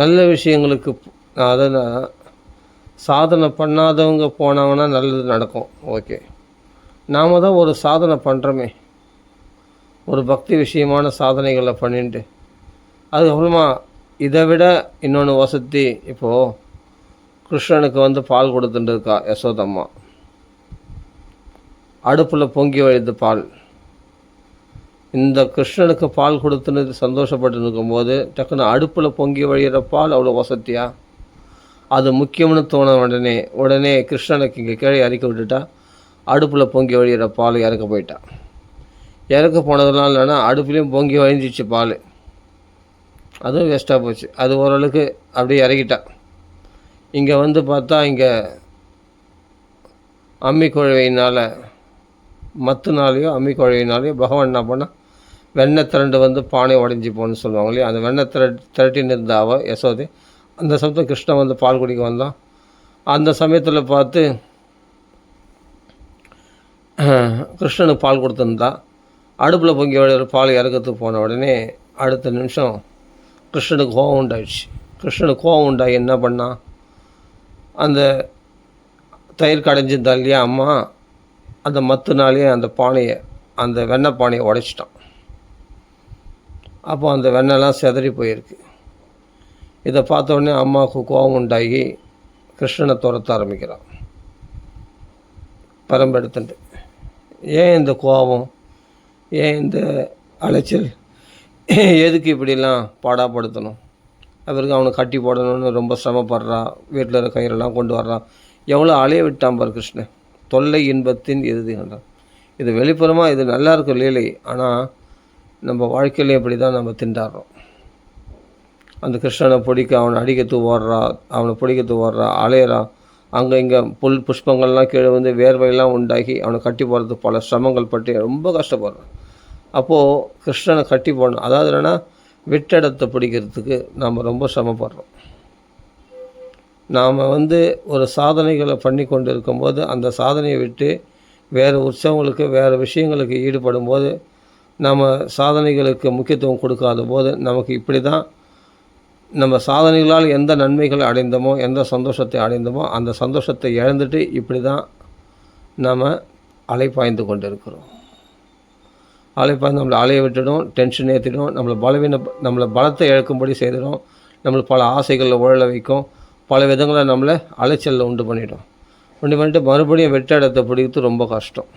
நல்ல விஷயங்களுக்கு அதில் சாதனை பண்ணாதவங்க போனாங்கன்னா நல்லது நடக்கும். ஓகே, நாம் தான் ஒரு சாதனை பண்ணுறோமே, ஒரு பக்தி விஷயமான சாதனைகளை பண்ணிட்டு அதுக்கப்புறமா இதை விட இன்னொன்று வசதி. இப்போது கிருஷ்ணனுக்கு பால் கொடுத்துட்டு இருக்கா யசோதம்மா. அடுப்பில் பொங்கி வழிது பால். இந்த கிருஷ்ணனுக்கு பால் கொடுத்துன்னு சந்தோஷப்பட்டு இருக்கும்போது டக்குன்னு அடுப்பில் பொங்கி வழிகிற பால் அவ்வளோ வசதியா? அது முக்கியம்னு தோண உடனே கிருஷ்ணனுக்கு இங்கே கீழே இறக்கி விட்டுட்டா. அடுப்பில் பொங்கி வழிகிற பால் இறக்க போயிட்டா. இறக்க போனதெல்லாம் இல்லைன்னா அடுப்புலேயும் பொங்கி வழிஞ்சிச்சு பால். அதுவும் வேஸ்ட்டாக போச்சு. அது ஓரளவுக்கு அப்படியே இறக்கிட்டா. இங்கே பார்த்தா இங்கே அம்மி குழவையினால் மத்துனாலேயோ அம்மி குழவையினாலேயோ பகவான் என்ன பண்ணால் வெண்ணெய் திரண்டு பானை உடஞ்சி போன்னு சொல்லுவாங்க இல்லையா. அந்த வெண்ணெய் திரட்டின்னு இருந்தாவோ யசோதை. அந்த சமயத்தில் கிருஷ்ணன் பால் குடிக்க வந்தான். அந்த சமயத்தில் பார்த்து கிருஷ்ணனுக்கு பால் கொடுத்துருந்தா. அடுப்பில் பொங்கி வழிகிற பால் இறக்கிறதுக்கு போன உடனே அடுத்த நிமிஷம் கிருஷ்ணனுக்கு கோபம் உண்டாயிடுச்சு. கிருஷ்ணனுக்கு கோபம் உண்டாகி என்ன பண்ணான், அந்த தயிர் கடைஞ்சிருந்தா இல்லையா அம்மா, அந்த மத்துனாலேயே அந்த பானையை, அந்த வெண்ணெய் பானையை உடைச்சிட்டான். அப்போ அந்த வெண்ணெய்லாம் சிதறி போயிருக்கு. இதை பார்த்த உடனே அம்மாவுக்கு கோபம் உண்டாகி கிருஷ்ணனை துரத்த ஆரம்பிக்கிறான் பரம்பெடுத்துட்டு. ஏன் இந்த கோபம், ஏன் இந்த அலைச்சல், எதுக்கு இப்படிலாம் பாடாப்படுத்தணும்? அவருக்கு அவனை கட்டி போடணும்னு ரொம்ப சிரமப்படுறா. வீட்டில் இருக்க கயிறெல்லாம் கொண்டு வர்றான். எவ்வளோ அலைய விட்டான் பார் கிருஷ்ணன். தொல்லை இன்பத்தின் இறுதின்றான். இது வெளிப்புறமாக இது நல்லா இருக்கும் லீலை. ஆனால் நம்ம வாழ்க்கையிலே இப்படி தான் நம்ம திண்டாடுறோம். அந்த கிருஷ்ணனை பிடிக்க அவனை அடிக்கத்து ஓடுறா, அலையிறான். அங்கே இங்கே புஷ்பங்கள்லாம் கீழே வேர்வையெல்லாம் உண்டாகி அவனை கட்டி போடுறதுக்கு பல சிரமங்கள் பட்டு ரொம்ப கஷ்டப்படுறான். அப்போது கிருஷ்ணனை கட்டி போடணும். அதாவது என்னென்னா விட்டடத்தை பிடிக்கிறதுக்கு நாம் ரொம்ப சிரமப்படுறோம். நாம் ஒரு சாதனைகளை பண்ணி கொண்டு இருக்கும்போது அந்த சாதனையை விட்டு வேறு உற்சவங்களுக்கு வேறு விஷயங்களுக்கு ஈடுபடும் போது நம்ம சாதனைகளுக்கு முக்கியத்துவம் கொடுக்காத போது நமக்கு இப்படி தான் நம்ம சாதனைகளால் எந்த நன்மைகளை அடைந்தோமோ, எந்த சந்தோஷத்தை அடைந்தோமோ அந்த சந்தோஷத்தை இழந்துட்டு இப்படி தான் நாம் அலைப்பாய்ந்து கொண்டு இருக்கிறோம். அலைப்பாய்ந்து நம்மளை அலைய விட்டுடும், டென்ஷன் ஏற்றிடும், நம்மளை பலத்தை இழக்கும்படி செய்திடும், நம்மளுக்கு பல ஆசைகளில் உழல வைக்கும், பல விதங்களை நம்மளை அலைச்சலில் உண்டு பண்ணிட்டு மறுபடியும் விட்ட இடத்தை பிடிக்கிறது ரொம்ப கஷ்டம்.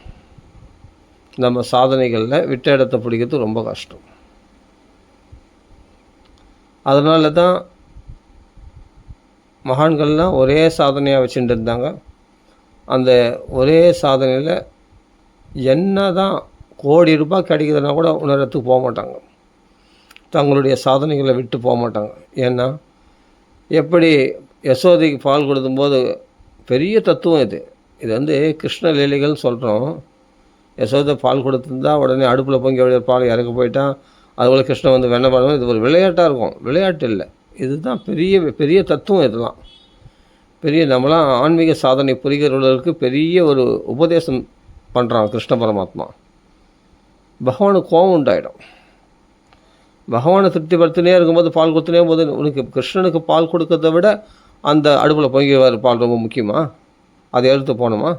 நம்ம சாதனைகளில் விட்ட இடத்தை பிடிக்கிறது ரொம்ப கஷ்டம். அதனால தான் மகான்கள்லாம் ஒரே சாதனையாக வச்சுட்டு இருந்தாங்க. அந்த ஒரே சாதனையில் என்ன தான் கோடி ரூபாய் கிடைக்குதுன்னா கூட உணரத்துக்கு போக மாட்டாங்க. தங்களுடைய சாதனைகளை விட்டு போக மாட்டாங்க. ஏன்னா எப்படி யசோதைக்கு பால் கொடுக்கும்போது பெரிய தத்துவம் இது கிருஷ்ண லீலைகள்னு சொல்கிறோம். யசோதை பால் கொடுத்துருந்தா உடனே அடுப்பில் பொங்கி வழிய பால் இறக்க போயிட்டான். அதுபோல் கிருஷ்ணன் வெண்ணெய் பால். இது ஒரு விளையாட்டாக இருக்கும், விளையாட்டு இல்லை. இதுதான் பெரிய பெரிய தத்துவம். இதெல்லாம் பெரிய நம்மளாம் ஆன்மீக சாதனை புரிகிறவர்களுக்கு பெரிய ஒரு உபதேசம் பண்ணுறான் கிருஷ்ண பரமாத்மா. பகவானுக்கு கோபம் உண்டாயிடும். பகவானை திருப்திப்படுத்தினே இருக்கும்போது பால் கொடுத்துனே போது உனக்கு கிருஷ்ணனுக்கு பால் கொடுக்கறத விட அந்த அடுப்பில் பொங்கி வர பால் ரொம்ப முக்கியமா? அதை எடுத்து போகணுமா?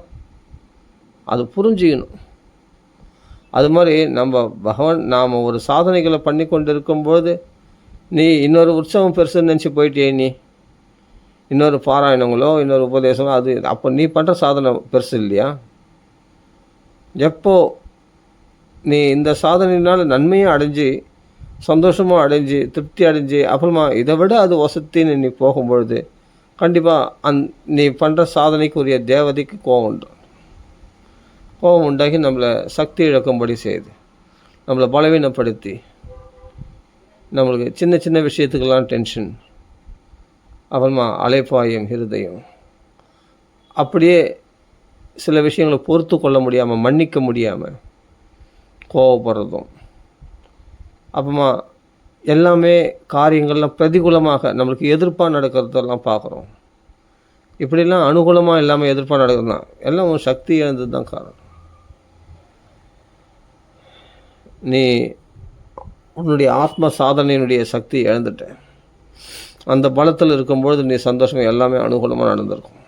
அது புரிஞ்சிக்கணும். அது மாதிரி நாம் ஒரு சாதனைகளை பண்ணி கொண்டு இருக்கும்போது நீ இன்னொரு உற்சவம் பெருசுன்னு நினச்சி போயிட்டே, நீ இன்னொரு பாராயணங்களோ இன்னொரு உபதேசமோ அது அப்போ நீ பண்ணுற சாதனை பெருசு இல்லையா? எப்போ நீ இந்த சாதனையினால் நன்மையும் அடைஞ்சு சந்தோஷமும் அடைஞ்சு திருப்தி அடைஞ்சு அப்புறமா இதை விட அது வசத்தின்னு நீ போகும்பொழுது கண்டிப்பாக நீ பண்ணுற சாதனைக்கு உரிய தேவதைக்கு கோபம் உண்டாகி நம்மளை சக்தி இழக்கும்படி செய்யுது, நம்மளை பலவீனப்படுத்தி நம்மளுக்கு சின்ன சின்ன விஷயத்துக்கெல்லாம் டென்ஷன், அப்புறமா அலைப்பாயும் ஹிருதயம். அப்படியே சில விஷயங்களை பொறுத்து கொள்ள முடியாமல் மன்னிக்க முடியாமல் கோவப்படுறதும், அப்புறமா எல்லாமே காரியங்கள்லாம் பிரதிகூலமாக நம்மளுக்கு எதிர்ப்பாக நடக்கிறதெல்லாம் பார்க்குறோம். இப்படிலாம் அனுகூலமாக இல்லாமல் எதிர்ப்பாக நடக்கிறது தான் எல்லாம் ஒரு சக்தி இழந்தது தான் காரணம். நீ உன்னுடைய ஆத்ம சாதனையினுடைய சக்தி இழந்துட்ட. அந்த பலத்தில் இருக்கும்பொழுது நீ சந்தோஷம் எல்லாமே அனுகூலமாக நடந்திருக்கும்.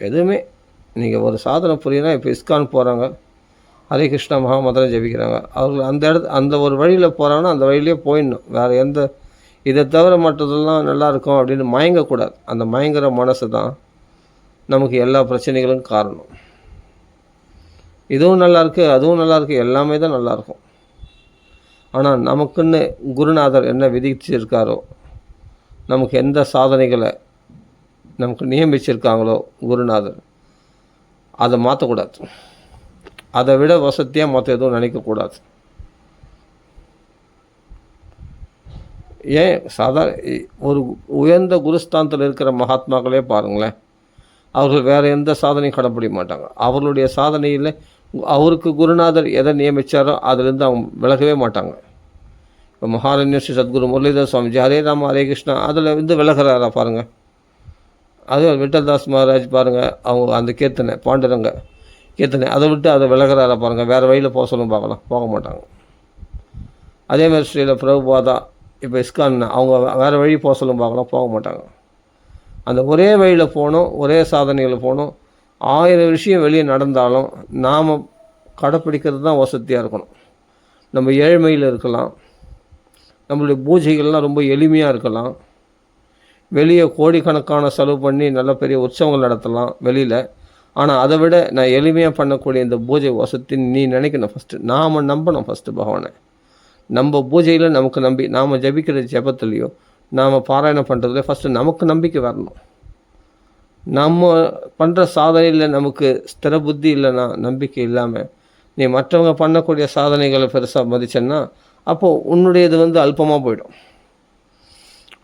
எதுவுமே நீங்கள் ஒரு சாதனை புரியுன்னா, இப்போ இஸ்கான் போகிறாங்க, ஹரே கிருஷ்ணா மகாமந்திரம் ஜெபிக்கிறாங்க. அவர்கள் அந்த ஒரு வழியில் போகிறாங்கன்னா அந்த வழியிலே போயிடணும். வேறு எந்த இதை தவிர மற்றதெல்லாம் நல்லாயிருக்கும் அப்படின்னு மயங்கக்கூடாது. அந்த மயங்குற மனசு தான் நமக்கு எல்லா பிரச்சனைகளும் காரணம். இதுவும் நல்லாயிருக்கு, அதுவும் நல்லாயிருக்கு, எல்லாமே தான் நல்லாயிருக்கும். ஆனால் நமக்குன்னு குருநாதர் என்ன விதிச்சிருக்காரோ, நமக்கு எந்த சாதனைகளை நமக்கு நியமிச்சிருக்காங்களோ குருநாதர், அதை மாற்றக்கூடாது. அதை விட வசதியாக மற்ற எதுவும் நினைக்கக்கூடாது. ஏன் ஒரு உயர்ந்த குருஸ்தானத்தில் இருக்கிற மகாத்மாக்களே பாருங்களேன், அவர்கள் வேறு எந்த சாதனையும் கடைப்பிடிக்க மாட்டாங்க. அவர்களுடைய சாதனையில் அவருக்கு குருநாதர் எதை நியமித்தாரோ அதிலிருந்து அவங்க விலகவே மாட்டாங்க. இப்போ மகாரண்ய ஸ்ரீ சத்குரு முரளிதர் சுவாமிஜி ஹரே ராம ஹரே கிருஷ்ணா அதில் வந்து விலகிறாரா பாருங்கள். அது விட்டல்தாஸ் மகாராஜ் பாருங்கள், அவங்க அந்த கீர்த்தனை பாண்டுரங்க கீர்த்தனை அதை விட்டு அதை விலகிறாரா பாருங்கள். வேறு வழியில் போக சொல்லும் பார்க்கலாம், போக மாட்டாங்க. அதேமாதிரி ஸ்ரீல பிரபுபாதா இப்போ இஸ்கான் அவங்க வேறு வழி போக சொல்லும் பார்க்கலாம், போக மாட்டாங்க. அந்த ஒரே வழியில் போகணும், ஒரே சாதனையில் போகணும். 1000 விஷயம் வெளியே நடந்தாலும் நாம் கடைப்பிடிக்கிறது தான் வசதியாக இருக்கணும். நம்ம ஏழ்மையில் இருக்கலாம், நம்மளுடைய பூஜைகள்லாம் ரொம்ப எளிமையாக இருக்கலாம், வெளியே கோடிக்கணக்கான செலவு பண்ணி நல்ல பெரிய உற்சவங்கள் நடத்தலாம் வெளியில். ஆனால் அதை விட நான் எளிமையாக பண்ணக்கூடிய இந்த பூஜை வசத்தின்னு நீ நினைக்கணும். ஃபஸ்ட்டு நாம் நம்பணும். ஃபஸ்ட்டு பகவானை நம்ம பூஜையில் நமக்கு நம்பி நாம் ஜபிக்கிற ஜபத்துலேயோ நாம் பாராயணம் பண்ணுறதுலையோ ஃபஸ்ட்டு நமக்கு நம்பிக்கை வரணும். நம்ம பண்ணுற சாதனையில் நமக்கு ஸ்திர புத்தி இல்லைன்னா, நம்பிக்கை இல்லாமல் நீ மற்றவங்க பண்ணக்கூடிய சாதனைகளை பெருசாக மதிச்சேன்னா அப்போது உன்னுடையது வந்து அல்பமாக போயிடும்.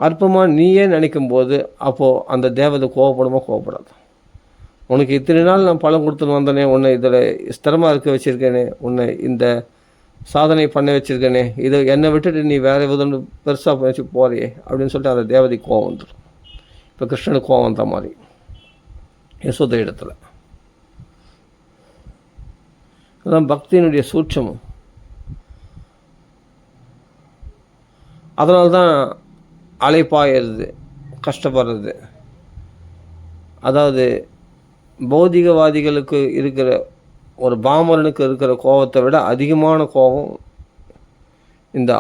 அல்பமாக நீயே நினைக்கும் போது அப்போது அந்த தேவதை கோவப்படுமா கோவப்படாது. உனக்கு இத்தனை நாள் நான் பழம் கொடுத்துன்னு வந்தேனே, உன்னை இதில் ஸ்திரமாக இருக்க வச்சுருக்கேனே, உன்னை இந்த சாதனை பண்ண வச்சுருக்கேனே, இதை என்னை விட்டுட்டு நீ வேறு எதுவும் பெருசாக வச்சு போறியே அப்படின்னு சொல்லிட்டு அந்த தேவதை கோவம் வந்துடும். இப்போ கிருஷ்ணனுக்கு கோவம் வந்த மாதிரி யசோத இடத்துல. அதுதான் பக்தியினுடைய சூட்சமும். அதனால்தான் அலைப்பாயிறது, கஷ்டப்படுறது. அதாவது பௌதிகவாதிகளுக்கு இருக்கிற ஒரு பாமரனுக்கு இருக்கிற கோபத்தை விட அதிகமான கோபம் இந்த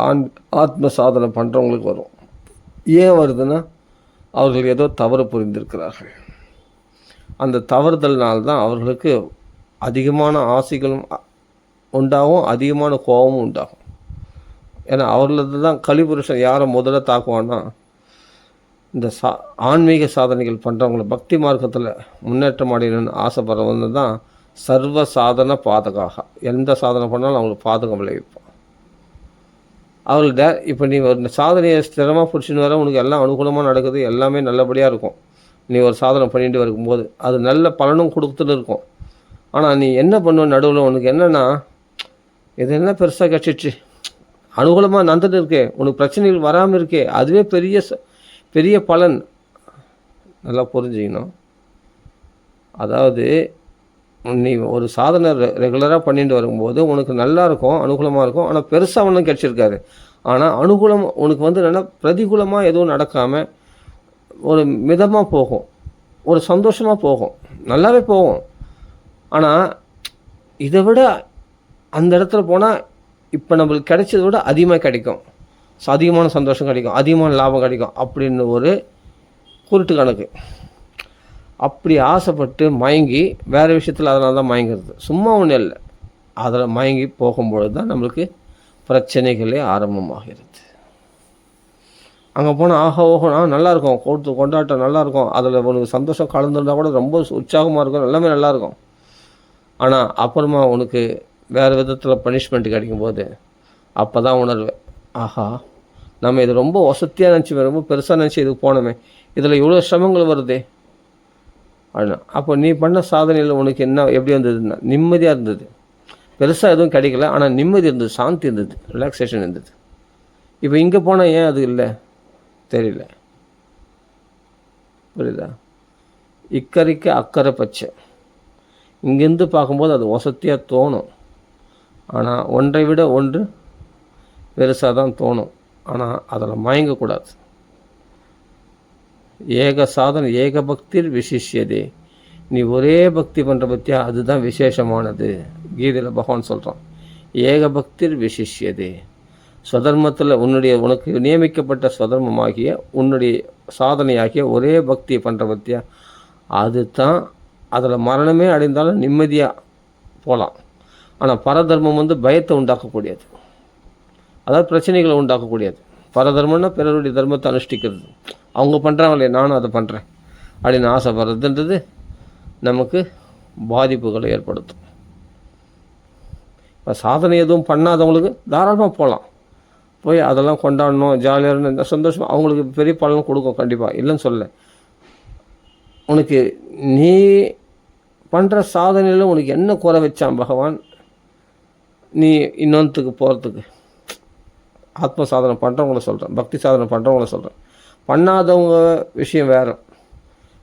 ஆத்ம சாதனை பண்ணுறவங்களுக்கு வரும். ஏன் வருதுன்னா, அவர்கள் ஏதோ தவறு புரிந்திருக்கிறார்கள். அந்த தவறுதல்னால்தான் அவர்களுக்கு அதிகமான ஆசைகளும் உண்டாகும், அதிகமான கோபமும் உண்டாகும். ஏன்னா அவர்களது தான் கலிபுருஷன் யாரை முதல்ல தாக்குவான்னா, இந்த ஆன்மீக சாதனைகள் பண்ணுறவங்கள பக்தி மார்க்கத்தில் முன்னேற்றம் அடையணும்னு ஆசைப்படுறவங்க தான் சர்வ சாதன பாதகாக. எந்த சாதனை பண்ணாலும் அவங்களுக்கு பாதகம் விளைவிப்பான். அவர்கள்ட்ட இப்போ நீ ஒரு சாதனையை ஸ்திரமாக பிடிச்சின்னு வர, உனக்கு எல்லாம் அனுகூலமாக நடக்குது, எல்லாமே நல்லபடியாக இருக்கும். நீ ஒரு சாதனை பண்ணிட்டு வரும்போது அது நல்ல பலனும் கொடுத்துட்டு இருக்கும். ஆனால் நீ என்ன பண்ணுவ நடுவில், உனக்கு என்னென்னா இது என்ன பெருசாக கிடச்சிச்சு, அனுகூலமாக நடந்துட்டு இருக்கே, உனக்கு பிரச்சனைகள் வராமல் இருக்கே, அதுவே பெரிய பலன். நல்லா புரிஞ்சுக்கணும். அதாவது நீ ஒரு சாதனை ரெகுலராக பண்ணிட்டு வரும்போது உனக்கு நல்லா இருக்கும், அனுகூலமாக இருக்கும். ஆனால் பெருசாக ஒன்றும் கிடச்சிருக்காது. ஆனால் அனுகூலம் உனக்கு வந்து என்னென்னா பிரதிகூலமாக எதுவும் நடக்காமல் ஒரு மிதமாக போகும், ஒரு சந்தோஷமாக போகும், நல்லாவே போகும். ஆனால் இதை விட அந்த இடத்துல போனால் இப்போ நம்மளுக்கு கிடைச்சதை விட அதிகமாக கிடைக்கும், அதிகமான சந்தோஷம் கிடைக்கும், அதிகமான லாபம் கிடைக்கும் அப்படின்னு ஒரு குருட்டு கணக்கு. அப்படி ஆசைப்பட்டு மயங்கி வேறு விஷயத்தில் அதனால தான் மயங்கிறது, சும்மா ஒன்றும் இல்லை. அதில் மயங்கி போகும்பொழுது தான் நம்மளுக்கு பிரச்சனைகளே ஆரம்பமாகிறது. அங்கே போனால் ஆஹா ஓஹோ நல்லாயிருக்கும், கொண்டாட்டம் நல்லாயிருக்கும், அதில் உனக்கு சந்தோஷம் கலந்துருந்தால் கூட ரொம்ப உற்சாகமாக இருக்கும், எல்லாமே நல்லாயிருக்கும். ஆனால் அப்புறமா உனக்கு வேறு விதத்தில் பனிஷ்மெண்ட் கிடைக்கும்போது அப்போ தான் உணர்வேன், ஆஹா நம்ம இது ரொம்ப வசதியாக நினச்சி ரொம்ப பெருசாக நினச்சி இதுக்கு போனோமே, இதில் இவ்வளோ சிரமங்கள் வருதே அப்படின்னா. அப்போ நீ பண்ண சாதனையில் உனக்கு என்ன எப்படி இருந்ததுன்னா, நிம்மதியாக இருந்தது. பெருசாக எதுவும் கிடைக்கல, ஆனால் நிம்மதி இருந்தது, சாந்தி இருந்தது, ரிலாக்ஸேஷன் இருந்தது. இப்போ இங்கே போனால் ஏன் அது இல்லை தெரியல. புரியுதா? இக்கரைக்க அக்கறை பச்சை. இங்கேருந்து பார்க்கும்போது அது வசதியாக தோணும், ஆனால் ஒன்றை விட ஒன்று பெருசாக தான் தோணும். ஆனால் அதில் மயங்கக்கூடாது. ஏக சாதனை ஏக பக்திர் விசிஷ்யதே. நீ ஒரே பக்தி பண்ணுற பற்றியா, அதுதான் விசேஷமானது. கீதையில் பகவான் சொல்கிறான், ஏக பக்திர் விசிஷ்யதே. ஸ்வதர்மத்தில் உனக்கு நியமிக்கப்பட்ட ஸ்வதர்மமாகிய உன்னுடைய சாதனையாகிய ஒரே பக்தி பண்ணுற பற்றியா, அது தான். அதில் மரணமே அடைந்தாலும் நிம்மதியாக போகலாம். ஆனால் பரதர்மம் பயத்தை உண்டாக்கக்கூடியது, அதாவது பிரச்சனைகளை உண்டாக்கக்கூடியது. பரதர்மம்னா பிறருடைய தர்மத்தை அனுஷ்டிக்கிறது. அவங்க பண்ணுறாங்களே நானும் அதை பண்ணுறேன் அப்படின்னு ஆசைப்படுறதுன்றது நமக்கு பாதிப்புகளை ஏற்படுத்தும். இப்போ சாதனை எதுவும் பண்ணாதவங்களுக்கு தாராளமாக போகலாம், போய் அதெல்லாம் கொண்டாடணும், ஜாலியாக இருக்கணும், சந்தோஷம். அவங்களுக்கு பெரிய பலன் கொடுக்கும் கண்டிப்பாக, இல்லைன்னு சொல்ல. உனக்கு நீ பண்ணுற சாதனையில் உனக்கு என்ன குறை வச்சான் பகவான், நீ இன்னொன்றுக்கு போகிறதுக்கு? ஆத்ம சாதனை பண்ணுறவங்கள சொல்கிறேன், பக்தி சாதனை பண்ணுறவங்கள சொல்கிறேன். பண்ணாதவங்க விஷயம் வேறு.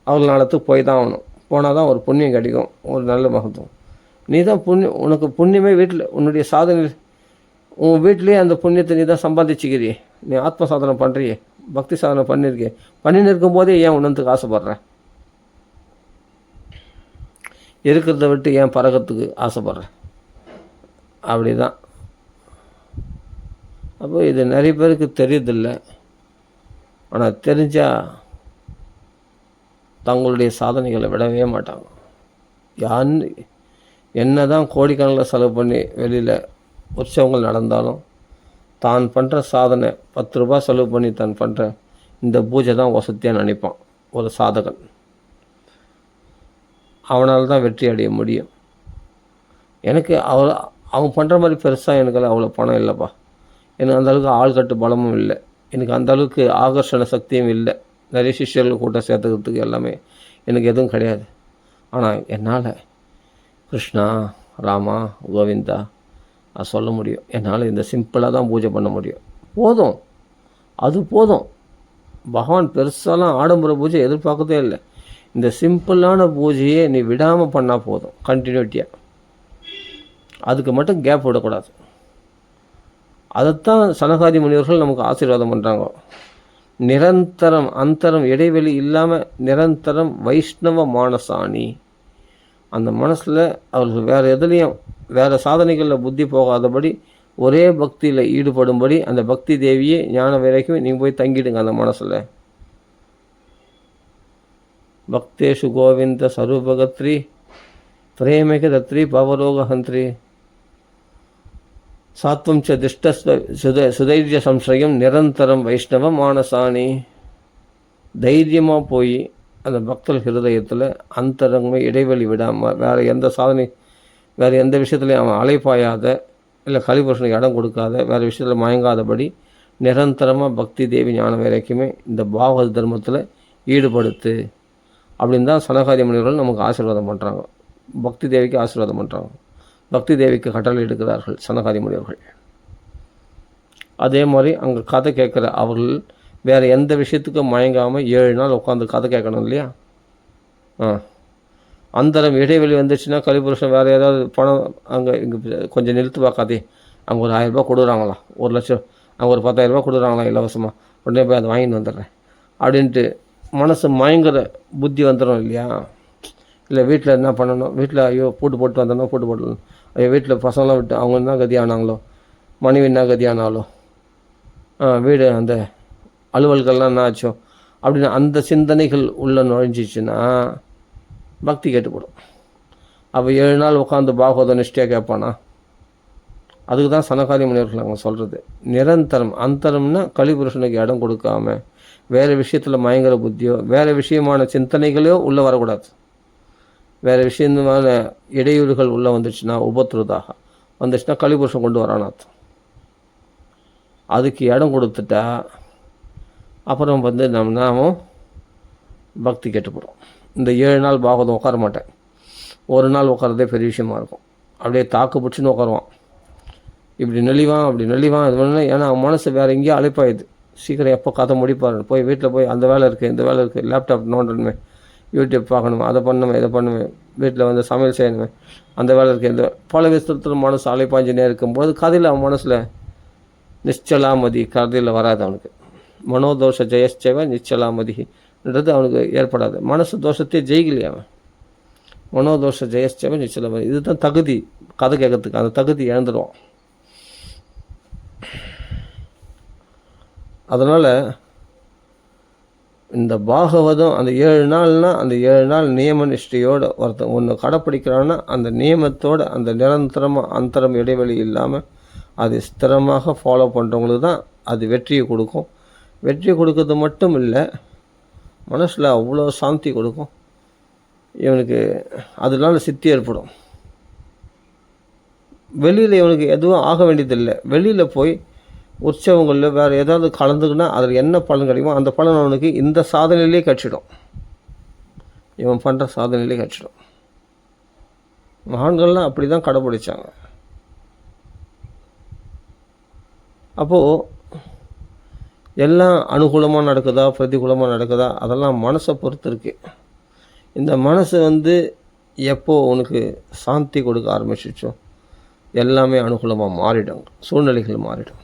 அவர்கள் நாளத்துக்கு போய் தான் ஆகணும். போனால் தான் ஒரு புண்ணியம் கிடைக்கும், ஒரு நல்ல மகத்துவம். நீ தான் உனக்கு புண்ணியமே வீட்டில், உன்னுடைய சாதனை உன் வீட்டிலேயே அந்த புண்ணியத்தை நீ தான் சம்பாதிச்சுக்கிறியே. நீ ஆத்ம சாதனை பண்ணுறியே, பக்தி சாதனை பண்ணியிருக்கே. பண்ணின்னு இருக்கும்போதே ஏன் உணர்ந்துக்கு ஆசைப்பட்றேன்? இருக்கிறத விட்டு ஏன் பறக்கிறதுக்கு ஆசைப்பட்றேன்? அப்படி தான். அப்போ இது நிறைய பேருக்கு தெரியுதில்லை. ஆனால் தெரிஞ்சால் தங்களுடைய சாதனைகளை விடவே மாட்டாங்க. என்ன தான் கோடிக்கணக்கில் செலவு பண்ணி வெளியில் உற்சவங்கள் நடந்தாலும் தான் பண்ணுற சாதனை 10 ரூபா செலவு பண்ணி தான் பண்ணுற இந்த பூஜை தான் வசதியாக நினைப்பான் ஒரு சாதகன். அவனால் தான் வெற்றி அடைய முடியும். எனக்கு அவன் பண்ணுற மாதிரி பெருசாக எனக்கு அவ்வளோ பணம் இல்லைப்பா, எனக்கு அந்தளவுக்கு ஆள்கட்டு பலமும் இல்லை, எனக்கு அந்தளவுக்கு ஆகர்ஷண சக்தியும் இல்லை, நிறைய சிஷ்யர்கள் கூட்டம் சேர்த்துக்கிறதுக்கு எல்லாமே எனக்கு எதுவும் கிடையாது. ஆனால் என்னால் கிருஷ்ணா, ராமா, கோவிந்தா அது சொல்ல முடியும். என்னால் இந்த சிம்பிளாக தான் பூஜை பண்ண முடியும். போதும், அது போதும். பகவான் பெருசாலாம் ஆடம்பர பூஜை எதிர்பார்க்கதே இல்லை. இந்த சிம்பிளான பூஜையை நீ விடாமல் பண்ணால் போதும், கண்டினியூட்டியாக. அதுக்கு மட்டும் கேப் விடக்கூடாது. அதைத்தான் சனகாதி முனிவர்கள் நமக்கு ஆசீர்வாதம் பண்ணுறாங்க. நிரந்தரம், அந்தரம், இடைவெளி இல்லாமல் நிரந்தரம் வைஷ்ணவ மானசாணி. அந்த மனசில் அவர்கள் வேறு எதுலேயும் வேறு சாதனைகளில் புத்தி போகாதபடி ஒரே பக்தியில் ஈடுபடும்படி அந்த பக்தி தேவியே ஞான வரைக்கும் நீங்கள் போய் தங்கிடுங்க அந்த மனசில். பக்தேஷு கோவிந்த சரூபகத்ரி பிரேமிக தத்ரி பவரோகஹந்திரி சாத்வம் ச திஷ்ட சுதைரிய சம்சயம் நிரந்தரம் வைஷ்ணவ மானசாணி. தைரியமாக போய் அந்த பக்தர் ஹிருதயத்தில் அந்தரங்கமே இடைவெளி விடாமல் வேறு எந்த சாதனை, வேறு எந்த விஷயத்துலையும் அவன் அலைப்பாயாத, இல்லை கலிபுருஷனுக்கு இடம் கொடுக்காத, வேறு விஷயத்தில் மயங்காதபடி நிரந்தரமாக பக்தி தேவி ஞானம் வரைக்குமே இந்த பாகவத தர்மத்தில் ஈடுபடுத்து அப்படின்னு தான் சனகாதி முனிவர்கள் நமக்கு ஆசீர்வாதம் பண்ணுறாங்க. பக்தி தேவிக்கு ஆசீர்வாதம் பண்ணுறாங்க. பக்தி தேவிக்கு கட்டளை எடுக்கிறார்கள் சனகாதி முனிவர்கள். அதே மாதிரி அங்கே கதை கேட்குற அவர்கள் வேறு எந்த விஷயத்துக்கும் மயங்காமல் 7 நாள் உட்காந்து கதை கேட்கணும் இல்லையா? அந்தரம் இடைவெளி வந்துச்சுன்னா கலிபுருஷன் வேறு ஏதாவது பணம் அங்கே இங்கே கொஞ்சம் நிறுத்து பார்க்காதே, அங்கே ஒரு 1000 ரூபா கொடுக்குறாங்களாம், 1 லட்சம், அங்கே ஒரு 10,000 ரூபா கொடுக்குறாங்களாம் இலவசமாக, உடனே போய் அதை வாங்கிட்டு வந்துடுறேன் அப்படின்ட்டு மனசு மயங்குற புத்தி வந்துடும் இல்லையா? இல்லை வீட்டில் என்ன பண்ணணும், வீட்டில் ஐயோ போட்டு வந்தோன்னா போட்டு போடணும், ஐயோ வீட்டில் பசங்களாம் விட்டு அவங்க என்ன கதி ஆனாங்களோ, மனைவி என்ன கதி ஆனாலோ, வீடு அந்த அலுவல்கள்லாம் என்ன ஆச்சோ அப்படின்னு அந்த சிந்தனைகள் உள்ளே நுழைஞ்சிச்சுன்னா பக்தி கேட்டுப்படும். அப்போ 7 நாள் உட்காந்து பாகவத நிஷ்டையாக கேட்பானா? அதுக்கு தான் சனகாதி முனிவர்கள் அவங்க சொல்கிறது. நிரந்தரம், அந்தரம்னா கலிபுருஷனுக்கு இடம் கொடுக்காம வேறு விஷயத்தில் மயங்கர புத்தியோ வேறு விஷயமான சிந்தனைகளையோ உள்ளே வரக்கூடாது. வேறு விஷயமான இடையூறுகள் உள்ளே வந்துச்சுன்னா உபத்திரதாக வந்துச்சுன்னா கலிபுருஷன் கொண்டு வரானாத். அதுக்கு இடம் கொடுத்துட்டா அப்புறம் நாமும் பக்தி கெட்டுப்படும். இந்த 7 நாள் பாகவதம் உட்கார மாட்டேன், ஒரு நாள் உட்காரதே பெரிய விஷயமா இருக்கும். அப்படியே தாக்கு பிடிச்சின்னு உட்காருவான், இப்படி நெளிவான் அப்படி நெளிவான். இது பண்ணல, ஏன்னா அவன் மனசு வேறு எங்கேயோ அழைப்பாயுது. சீக்கிரம் எப்போ கதை முடிப்பாரு, போய் வீட்டில் போய் அந்த வேலை இருக்குது இந்த வேலை இருக்குது, லேப்டாப் நோண்டணுமே, யூடியூப் பார்க்கணுமே, அதை பண்ணுமே இதை பண்ணுவேன், வீட்டில் சமையல் செய்யணுமே, அந்த வேலை இருக்குது இந்த பல விஷயத்தில் மனசு அலைப்பாஞ்சினே இருக்கும்போது கதையில் அவன் மனசில் நிச்சலாமதி கதையில் வராது அவனுக்கு. மனோதோஷ ஜெயச்சேவ நிச்சலாமதின்றது அவனுக்கு ஏற்படாது. மனசு தோஷத்தையே ஜெயிக்கலையே அவன். மனோதோஷ ஜெயச்சேவ நிச்சலாமதி, இதுதான் தகுதி கதை கேட்கறதுக்கு. அந்த தகுதி இழந்துடுவான். அதனால் இந்த பாகவதம் அந்த 7 நாள்னால் அந்த 7 நாள் நியம நிஷ்டையோடு ஒருத்தன் ஒன்று கடைப்பிடிக்கிறான்னா அந்த நியமத்தோடு அந்த நிரந்தரமாக அந்தரம் இடைவெளி இல்லாமல் அது ஸ்திரமாக ஃபாலோ பண்ணுறவங்களுக்கு தான் அது வெற்றியை கொடுக்கும். வெற்றியை கொடுக்கறது மட்டும் இல்லை, மனசில் அவ்வளோ சாந்தி கொடுக்கும் இவனுக்கு. அதனால சித்தி ஏற்படும். வெளியில் இவனுக்கு எதுவும் ஆக வேண்டியதில்லை. வெளியில் போய் உற்சவங்களில் வேறு ஏதாவது கலந்துக்குன்னா அதில் என்ன பலன் கிடைக்குமோ அந்த பலன் அவனுக்கு இந்த சாதனையிலே கிடச்சிடும். இவன் பண்ணுற சாதனையிலே கிடச்சிடும். மகான்கள்லாம் அப்படி தான் கடைப்பிடிச்சாங்க. அப்போது எல்லாம் அனுகூலமாக நடக்குதா பிரதிகூலமாக நடக்குதா அதெல்லாம் மனசை பொறுத்து இருக்குது. இந்த மனசு எப்போ உனக்கு சாந்தி கொடுக்க ஆரம்பிச்சிச்சோ எல்லாமே அனுகூலமாக மாறிடும், சூழ்நிலைகள் மாறிடும்.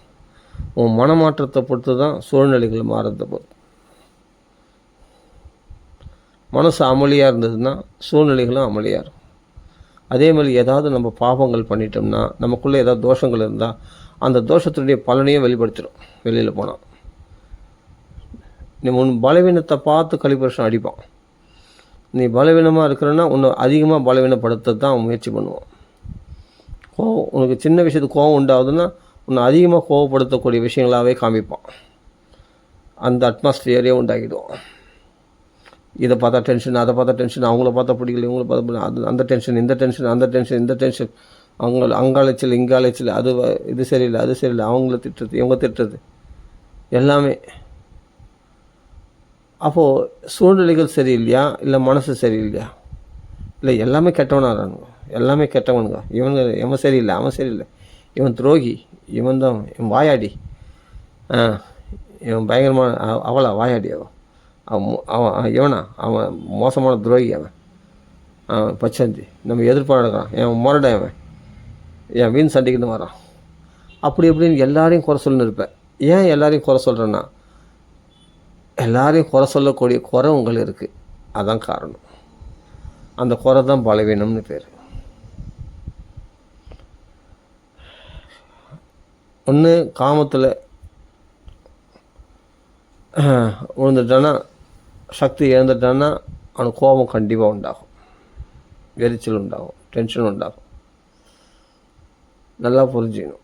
உன் மனமாற்றத்தை பொறுத்து தான் சூழ்நிலைகள் மாறுறதை பொறுத்து. மனசு அமளியாக இருந்ததுன்னா சூழ்நிலைகளும் அமளியாக இருக்கும். அதே மாதிரி ஏதாவது நம்ம பாவங்கள் பண்ணிட்டோம்னா, நமக்குள்ளே ஏதாவது தோஷங்கள் இருந்தால் அந்த தோஷத்துடைய பலனையும் வெளிப்படுத்திடும். வெளியில் போனால் நீ உன் பலவீனத்தை பார்த்து கலிபுருஷன் அடிப்பான். நீ பலவீனமாக இருக்கிறன்னா உன்னை அதிகமாக பலவீனப்படுத்த தான் முயற்சி பண்ணுவான். கோவம், உனக்கு சின்ன விஷயத்துக்கு கோவம் உண்டாகுதுன்னா உன்னை அதிகமாக கோவப்படுத்தக்கூடிய விஷயங்களாகவே காமிப்பான். அந்த அட்மாஸ்பியரே உண்டாக்கிடுவான். இதை பார்த்தா டென்ஷன், அதை பார்த்தா டென்ஷன், அவங்கள பார்த்தா பிடிக்கல, இவங்கள பார்த்தா பிடிக்கல, அது அந்த டென்ஷன், இந்த டென்ஷன், அந்த டென்ஷன், இந்த டென்ஷன், அவங்க அங்காலைச்சல் இங்காலைச்சல், அது இது சரியில்லை, அது சரியில்லை, அவங்கள திட்டுறது, இவங்க திட்டுறது எல்லாமே. அப்போது சூழ்நிலைகள் சரியில்லையா, இல்லை மனசு சரியில்லையா, இல்லை எல்லாமே கெட்டவனாகிறானுங்க, எல்லாமே கெட்டவனுங்க. இவன் சரியில்லை, அவன் சரியில்லை, இவன் துரோகி, இவன் தான், இவன் வாயாடி, இவன் பயங்கரமான, அவளா வாயாடி, அவன் இவனா, அவன் மோசமான துரோகி, அவன் பச்சந்தி, நம்ம எதிர்பார்க்கிறான், என் முரடை, என் வீண் சண்டைக்குன்னு வரான், அப்படி இப்படின்னு எல்லாரையும் குறை சொல்லின்னு இருப்பேன். ஏன் எல்லாரையும் குறை சொல்கிறேன்னா, எல்லாரையும் குறை சொல்லக்கூடிய குறை உங்களுக்கு இருக்குது, அதுதான் காரணம். அந்த குறை தான் பலவீனம்னு பேர். ஒன்று காமத்தில் விழுந்துட்டான்னா, சக்தி இழந்துட்டான்னா அவனுக்கு கோபம் கண்டிப்பாக உண்டாகும், எரிச்சல் உண்டாகும், டென்ஷன் உண்டாகும். நல்லா புரிஞ்சுக்கணும்.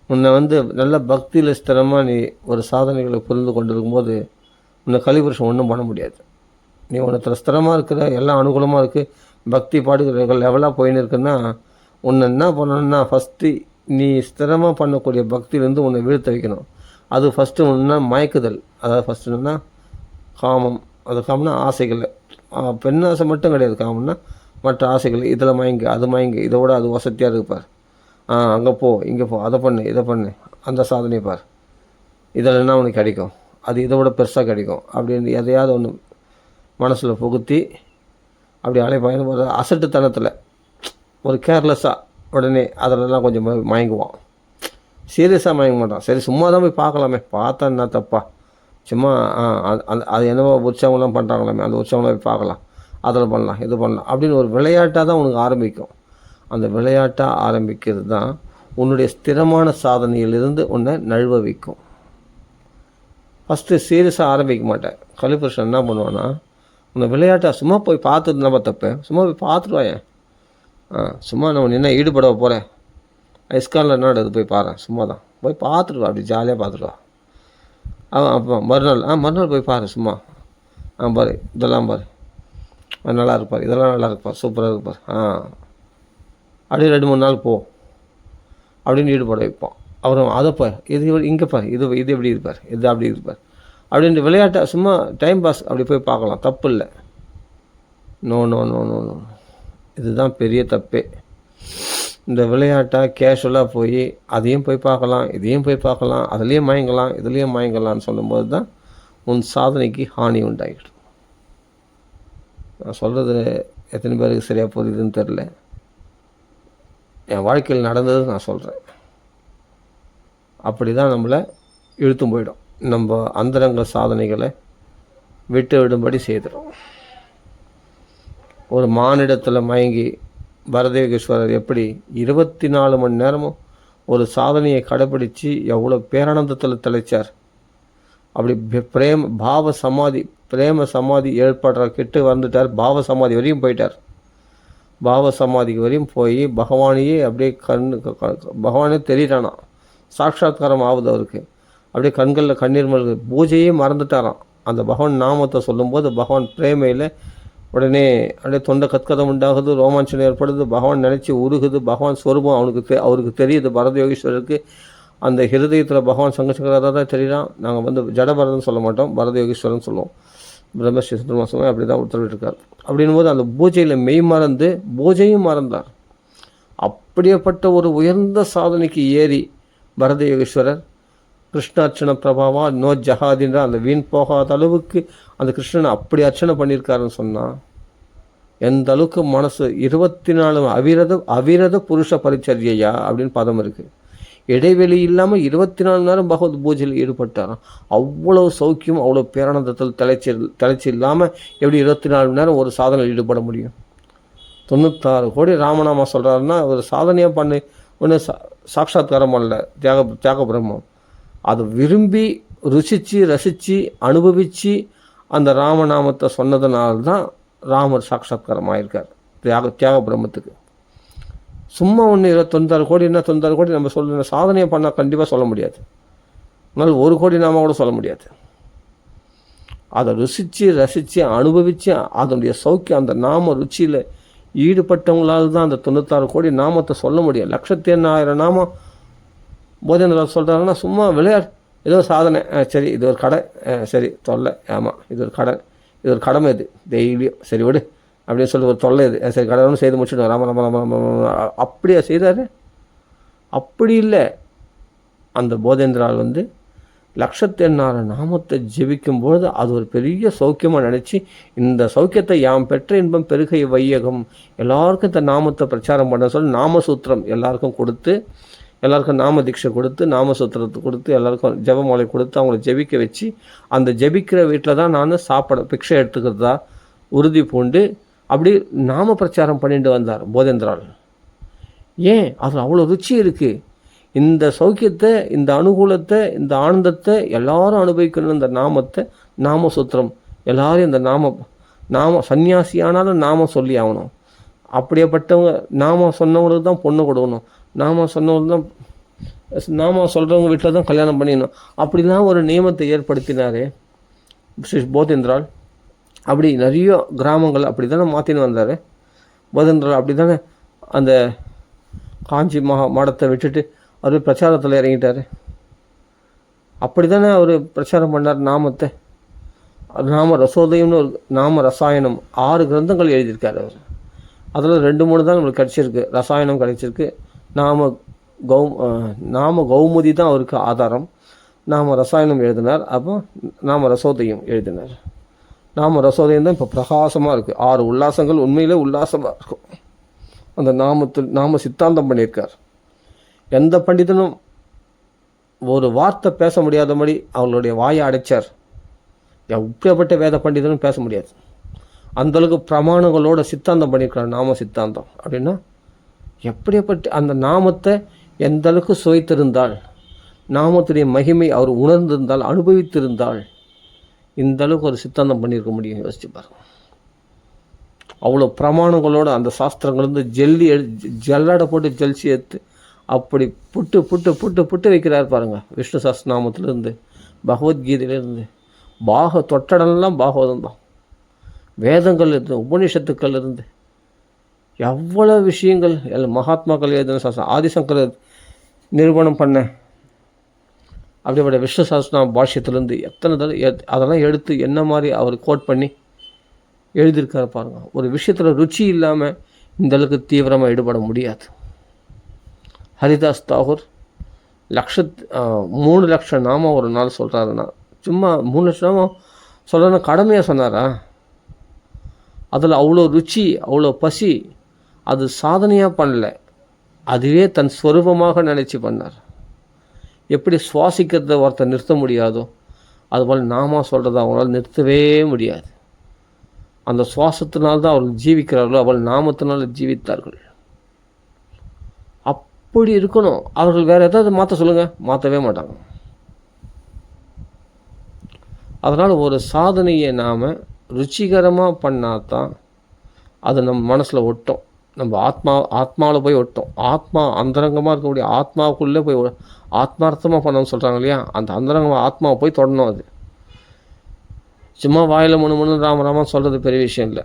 உன்னை நல்ல பக்தியில் ஸ்திரமாக நீ ஒரு சாதனைகளை புரிந்து கொண்டு இருக்கும்போது உன்னை கலிபுருஷன் ஒன்றும் பண்ண முடியாது. நீ உனத்தில் ஸ்திரமாக இருக்கிற, எல்லாம் அனுகூலமாக இருக்குது, பக்தி பாடுகிற லெவலாக போயின்னு இருக்குன்னா உன்னை என்ன பண்ணணும்னா, ஃபஸ்ட்டு நீ ஸ்திரமாக பண்ணக்கூடிய பக்தியிலேருந்து உன்னை வீழ்த்த வைக்கணும். அது ஃபஸ்ட்டு ஒன்றுனா மயக்குதல். அதாவது ஃபஸ்ட்டு என்னன்னா காமம். அது காமம்னா ஆசைகள், பெண் ஆசை மட்டும் கிடையாது. காமம்னா மற்ற ஆசைகள், இதில் மயங்கு, அது மயங்கு, இதோட அது வசதியாக இருக்குப்பார், அங்கே போ, இங்கே போ, அதை பண்ணு, இதை பண்ணு, அந்த சாதனை பார், இதில் என்ன உனக்கு கிடைக்கும், அது இதை விட பெருசாக கிடைக்கும் அப்படின்னு எதையாவது ஒன்று மனசில் புகுத்தி அப்படி அலைப்பாயும் ஒரு அசட்டுத்தனத்தில் ஒரு கேர்லெஸ்ஸாக உடனே அதிலெல்லாம் கொஞ்சம் மயங்குவான். சீரியஸாக மயங்க மாட்டான். சரி சும்மா தான் போய் பார்க்கலாமே, பார்த்தா என்ன தப்பா, சும்மா அது என்னவோ உற்சவங்கள்லாம் பண்ணுறாங்களாமே, அந்த உற்சவங்களாம் போய் பார்க்கலாம், அதில் பண்ணலாம், இது பண்ணலாம் அப்படின்னு ஒரு விளையாட்டாக தான் உனக்கு ஆரம்பிக்கும். அந்த விளையாட்டாக ஆரம்பிக்கிறது தான் உன்னுடைய ஸ்திரமான சாதனையிலிருந்து உன்னை நழுவ வைக்கும். ஃபஸ்ட்டு சீரியஸாக ஆரம்பிக்க மாட்டேன். கலிபுருஷன் என்ன பண்ணுவான்னா, உன்னை விளையாட்டாக சும்மா போய் பார்த்துட்டு நம்ம தப்பேன், சும்மா போய் பார்த்துட்டு சும்மா நான் என்ன ஈடுபட போகிறேன், ஐஸ்காலில் என்ன அது போய் பாரு, சும்மா தான் போய் பார்த்துட்டு அப்படி ஜாலியாக பார்த்துட்டு அப்போ மறுநாள் போய் பாரு, சும்மா பாரு, இதெல்லாம் பாரு, நல்லா இருப்பார், இதெல்லாம் நல்லா இருப்பார், சூப்பராக இருப்பார், அப்படியே 2-3 நாள் போ அப்படின்னு ஈடுபட வைப்போம். அப்புறம் அதை பார், இது இங்கே பார், இது எப்படி இருப்பார், இது அப்படி இருப்பார் அப்படின்ட்டு விளையாட்டை சும்மா டைம் பாஸ் அப்படி போய் பார்க்கலாம், தப்பு இல்லை. No no no no no இதுதான் பெரிய தப்பே. இந்த விளையாட்டாக கேஷுவலாக போய் அதையும் போய் பார்க்கலாம், இதையும் போய் பார்க்கலாம், அதுலேயும் மயங்கலாம், இதுலேயும் மயங்கலாம்னு சொல்லும்போது தான் உன் சாதனைக்கு ஹானி உண்டாகிடும். நான் சொல்கிறது எத்தனை பேருக்கு சரியாக புரியுதுன்னு தெரில. என் வாழ்க்கையில் நடந்தது நான் சொல்கிறேன். அப்படி தான் நம்மளை இழுத்தும் போயிடும். நம்ம அந்தரங்க சாதனைகளை விட்டு விடும்படி செய்திடும். ஒரு மானிடத்தில் மயங்கி பரதயோகீஸ்வரர் எப்படி 24 மணி நேரமும் ஒரு சாதனையை கடைப்பிடித்து எவ்வளோ பேரானந்தத்தில் திளைச்சார். அப்படி பிரேம சமாதி ஏற்படுற கிட்ட வந்துட்டார். பாவ சமாதி வரையும் போயிட்டார். பாவ சமாதிக்கு வரையும் போய் பகவானையே அப்படியே பகவானே தெரியிறானா, சாட்சாத்காரம் ஆகுது அவருக்கு. அப்படியே கண்களில் கண்ணீர் மல்கு, பூஜையே மறந்துட்டாராம். அந்த பகவான் நாமத்தை சொல்லும்போது பகவான் பிரேமையில் உடனே அப்படியே தொண்டை கத்கதம் உண்டாகுது, ரோமாஞ்சனம் ஏற்படுது, பகவான் நினச்சி உருகுது. பகவான் ஸ்வரூபம் அவருக்கு தெரியுது. பரதயோகீஸ்வரருக்கு அந்த ஹிருதயத்தில் பகவான் சங்கசங்கராக தான் தெரியுறான். நாங்கள் ஜடபரதன் சொல்ல மாட்டோம், பரதயோகீஸ்வரன் சொல்லுவோம். பிரம்மஸ்ரீ சுந்தரமாசமே அப்படி தான் உத்தரவிட்டிருக்கார். அப்படின்னும் போது அந்த பூஜையில் மெய் மறந்து பூஜையும் மறந்தார். அப்படியேப்பட்ட ஒரு உயர்ந்த சாதனைக்கு ஏறி பரதயோகீஸ்வரர் கிருஷ்ணார்ச்சனை பிரபாவா நோ ஜஹாதின்ற அந்த வீண் போகாத அளவுக்கு அந்த கிருஷ்ணனை அப்படி அர்ச்சனை பண்ணியிருக்காருன்னு சொன்னால் எந்த அளவுக்கு மனசு 24 அவிரத புருஷ பரிச்சரியா அப்படின்னு பதம் இருக்குது. இடைவெளி இல்லாமல் 24 நேரம் பகவத் பூஜையில் ஈடுபட்டாராம். அவ்வளோ சௌக்கியம், அவ்வளோ பேரானந்தத்தில் தலைச்சி இல்லாமல் எப்படி 24 மணி நேரம் ஒரு சாதனையில் ஈடுபட முடியும்? 96 கோடி ராமநாமா சொல்கிறாருன்னா ஒரு சாதனையாக பண்ணி ஒன்று சாட்சாத்காரம் பண்ணல தியாக பிரம்மம். அதை விரும்பி ருசித்து ரசித்து அனுபவித்து அந்த ராமநாமத்தை சொன்னதுனால்தான் ராமர் சாட்சாத்காரம் ஆகியிருக்கார் தியாக பிரம்மத்துக்கு. சும்மா ஒன்று 96 கோடின்னா 96 கோடி நம்ம சொல்ல சாதனையை பண்ணால் கண்டிப்பாக சொல்ல முடியாது. அதனால் 1 கோடி நாம கூட சொல்ல முடியாது. அதை ருசித்து ரசித்து அனுபவித்து அதனுடைய சௌக்கியம் அந்த நாம ருச்சியில் ஈடுபட்டவங்களால் தான் அந்த 96 கோடி நாமத்தை சொல்ல முடியும். 1,80,000 நாமம் போதேந்திரர் சொல்கிறாங்கன்னா சும்மா விளையாடு, ஏதோ சாதனை, சரி இது ஒரு கடை, சரி தொல்லை, ஆமாம் இது ஒரு கடை, இது ஒரு கடமை, இது டெய்லியும் சரி விடு அப்படின்னு சொல்லி ஒரு தொல்லை, இது சரி கடவுள்னு செய்து முடிச்சுடுவோம், ராம ராம ராம ராம அப்படியா செய்தார்? அப்படி இல்லை. அந்த போதேந்திரால் 1,80,000 நாமத்தை ஜெபிக்கும்பொழுது அது ஒரு பெரிய சௌக்கியமாக நினச்சி இந்த சௌக்கியத்தை யாம் பெற்ற இன்பம் பெருகை வையகம் எல்லாருக்கும் இந்த நாமத்தை பிரச்சாரம் பண்ண சொல்லி நாமசூத்திரம் எல்லாருக்கும் கொடுத்து, எல்லாருக்கும் நாம தீட்சை கொடுத்து, நாமசூத்திரத்தை கொடுத்து, எல்லாருக்கும் ஜெபமாலை கொடுத்து அவங்கள ஜெபிக்க வச்சு அந்த ஜெபிக்கிற வீட்டில் தான் நான் சாப்பிட பிக்ஷை எடுத்துக்கிறதா உறுதி பூண்டு அப்படி நாம பிரச்சாரம் பண்ணிட்டு வந்தார் போதேந்திரால். ஏன்? அதில் அவ்வளோ ருச்சி இருக்குது. இந்த சௌக்கியத்தை, இந்த அனுகூலத்தை, இந்த ஆனந்தத்தை எல்லாரும் அனுபவிக்கணும். இந்த நாமத்தை, நாமசூத்திரம் எல்லாரும் இந்த நாம சன்னியாசியானாலும் நாம சொல்லி ஆகணும். அப்படியேப்பட்டவங்க நாம சொன்னவங்களுக்கு தான் பொண்ணு கொடுக்கணும், நாம சொன்னவங்க தான் நாம சொல்கிறவங்க வீட்டில் தான் கல்யாணம் பண்ணிடணும். அப்படிலாம் ஒரு நியமத்தை ஏற்படுத்தினாரே ஸ்ரீ போதேந்திரால். அப்படி நிறைய கிராமங்கள் அப்படி தானே மாற்றின்னு வந்தார் போதேந்திரால். அப்படி தானே அந்த காஞ்சி மடத்தை விட்டுட்டு அவர் பிரச்சாரத்தில் இறங்கிட்டார். அப்படி தானே அவர் பிரச்சாரம் பண்ணார் நாமத்தை. நாம ரசோதயம்னு ஒரு நாம ரசாயனம் 6 கிரந்தங்கள் எழுதியிருக்கார் அவர். அதில் 2-3 தான் நம்மளுக்கு கிடச்சிருக்கு. ரசாயனம் கிடச்சிருக்கு. நாம கௌமுதி தான் அவருக்கு ஆதாரம். நாம ரசாயனம் எழுதினார். அப்போ நாம ரசோதயம் எழுதினார். நாம ரசோதயம் தான் இப்போ பிரகாசமாக இருக்குது. 6 உல்லாசங்கள் உண்மையிலே உல்லாசமாக இருக்கும். அந்த நாம சித்தாந்தம் பண்ணியிருக்கார். எந்த பண்டிதனும் ஒரு வார்த்தை பேச முடியாதபடி அவங்களுடைய வாயை அடைச்சார். எப்படிப்பட்ட வேத பண்டிதனும் பேச முடியாது. அந்தளவுக்கு பிரமாணங்களோட சித்தாந்தம் பண்ணியிருக்கார். நாம சித்தாந்தம் அப்படின்னா எப்படிப்பட்ட அந்த நாமத்தை எந்த அளவுக்கு சுவைத்திருந்தால், நாமத்துடைய மகிமை அவர் உணர்ந்திருந்தால், அனுபவித்திருந்தால் இந்த அளவுக்கு ஒரு சித்தாந்தம் பண்ணியிருக்க முடியும். யோசிச்சு பாருங்க. அவ்வளோ பிரமாணங்களோட அந்த சாஸ்திரங்கள்லேருந்து ஜல்லடை போட்டு ஜல்சி எடுத்து அப்படி புட்டு புட்டு புட்டு புட்டு வைக்கிறார் பாருங்கள். விஷ்ணு சஹஸ்ரநாமத்திலேருந்து பகவத்கீதையிலேருந்து தொட்டடம்லாம் பாகவதம் தான். வேதங்கள் இருந்து, உபநிஷத்துக்கள் இருந்து எவ்வளோ விஷயங்கள் மகாத்மாக்கள் எழுதின சாஸ்திரம். ஆதிசங்கர் நிரூபணம் பண்ண அப்படிப்பட்ட விஷ்ணு சஹஸ்ரநாம பாஷ்யத்துலேருந்து எத்தனை அதெல்லாம் எடுத்து என்ன மாதிரி அவர் கோட் பண்ணி எழுதியிருக்காரு பாருங்க. ஒரு விஷயத்தில் ருச்சி இல்லாமல் இந்த அளவுக்கு தீவிரமாக ஈடுபட முடியாது. ஹரிதாஸ் தாகூர் 3 லட்சம் நாமம் ஒரு நாள் சொல்கிறாருன்னா, சும்மா 3 லட்சம் நாமம் சொல்கிறேன்னா கடமையாக சொன்னாரா? அதில் அவ்வளோ ருச்சி, அவ்வளோ பசி. அது சாதனையாக பண்ணல, அதுவே தன் ஸ்வரூபமாக நினச்சி பண்ணார். எப்படி சுவாசிக்கிறத ஒருத்தர் நிறுத்த முடியாதோ அதுபோல் நாம சொல்கிறத அவங்களால நிறுத்தவே முடியாது. அந்த சுவாசத்தினால்தான் அவர்கள் ஜீவிக்கிறார்களோ அவள் நாமத்தினால் ஜீவித்தார்கள். அப்படி இருக்கணும். அவர்கள் வேறு ஏதாவது மாற்ற சொல்லுங்கள், மாற்றவே மாட்டாங்க. அதனால் ஒரு சாதனையை நாம் ருச்சிகரமாக பண்ணாதான் அது நம்ம மனசில் ஒட்டும். நம்ம ஆத்மாவில் போய் ஒட்டும். ஆத்மா அந்தரங்கமாக இருக்கக்கூடிய ஆத்மாவுக்குள்ளே போய் ஆத்மார்த்தமாக பண்ணணும்னு சொல்கிறாங்க இல்லையா, அந்த அந்தரங்கமாக ஆத்மாவை போய் தொடணும். அது சும்மா வாயில் முன்னு ராமராமன் சொல்கிறது பெரிய விஷயம் இல்லை.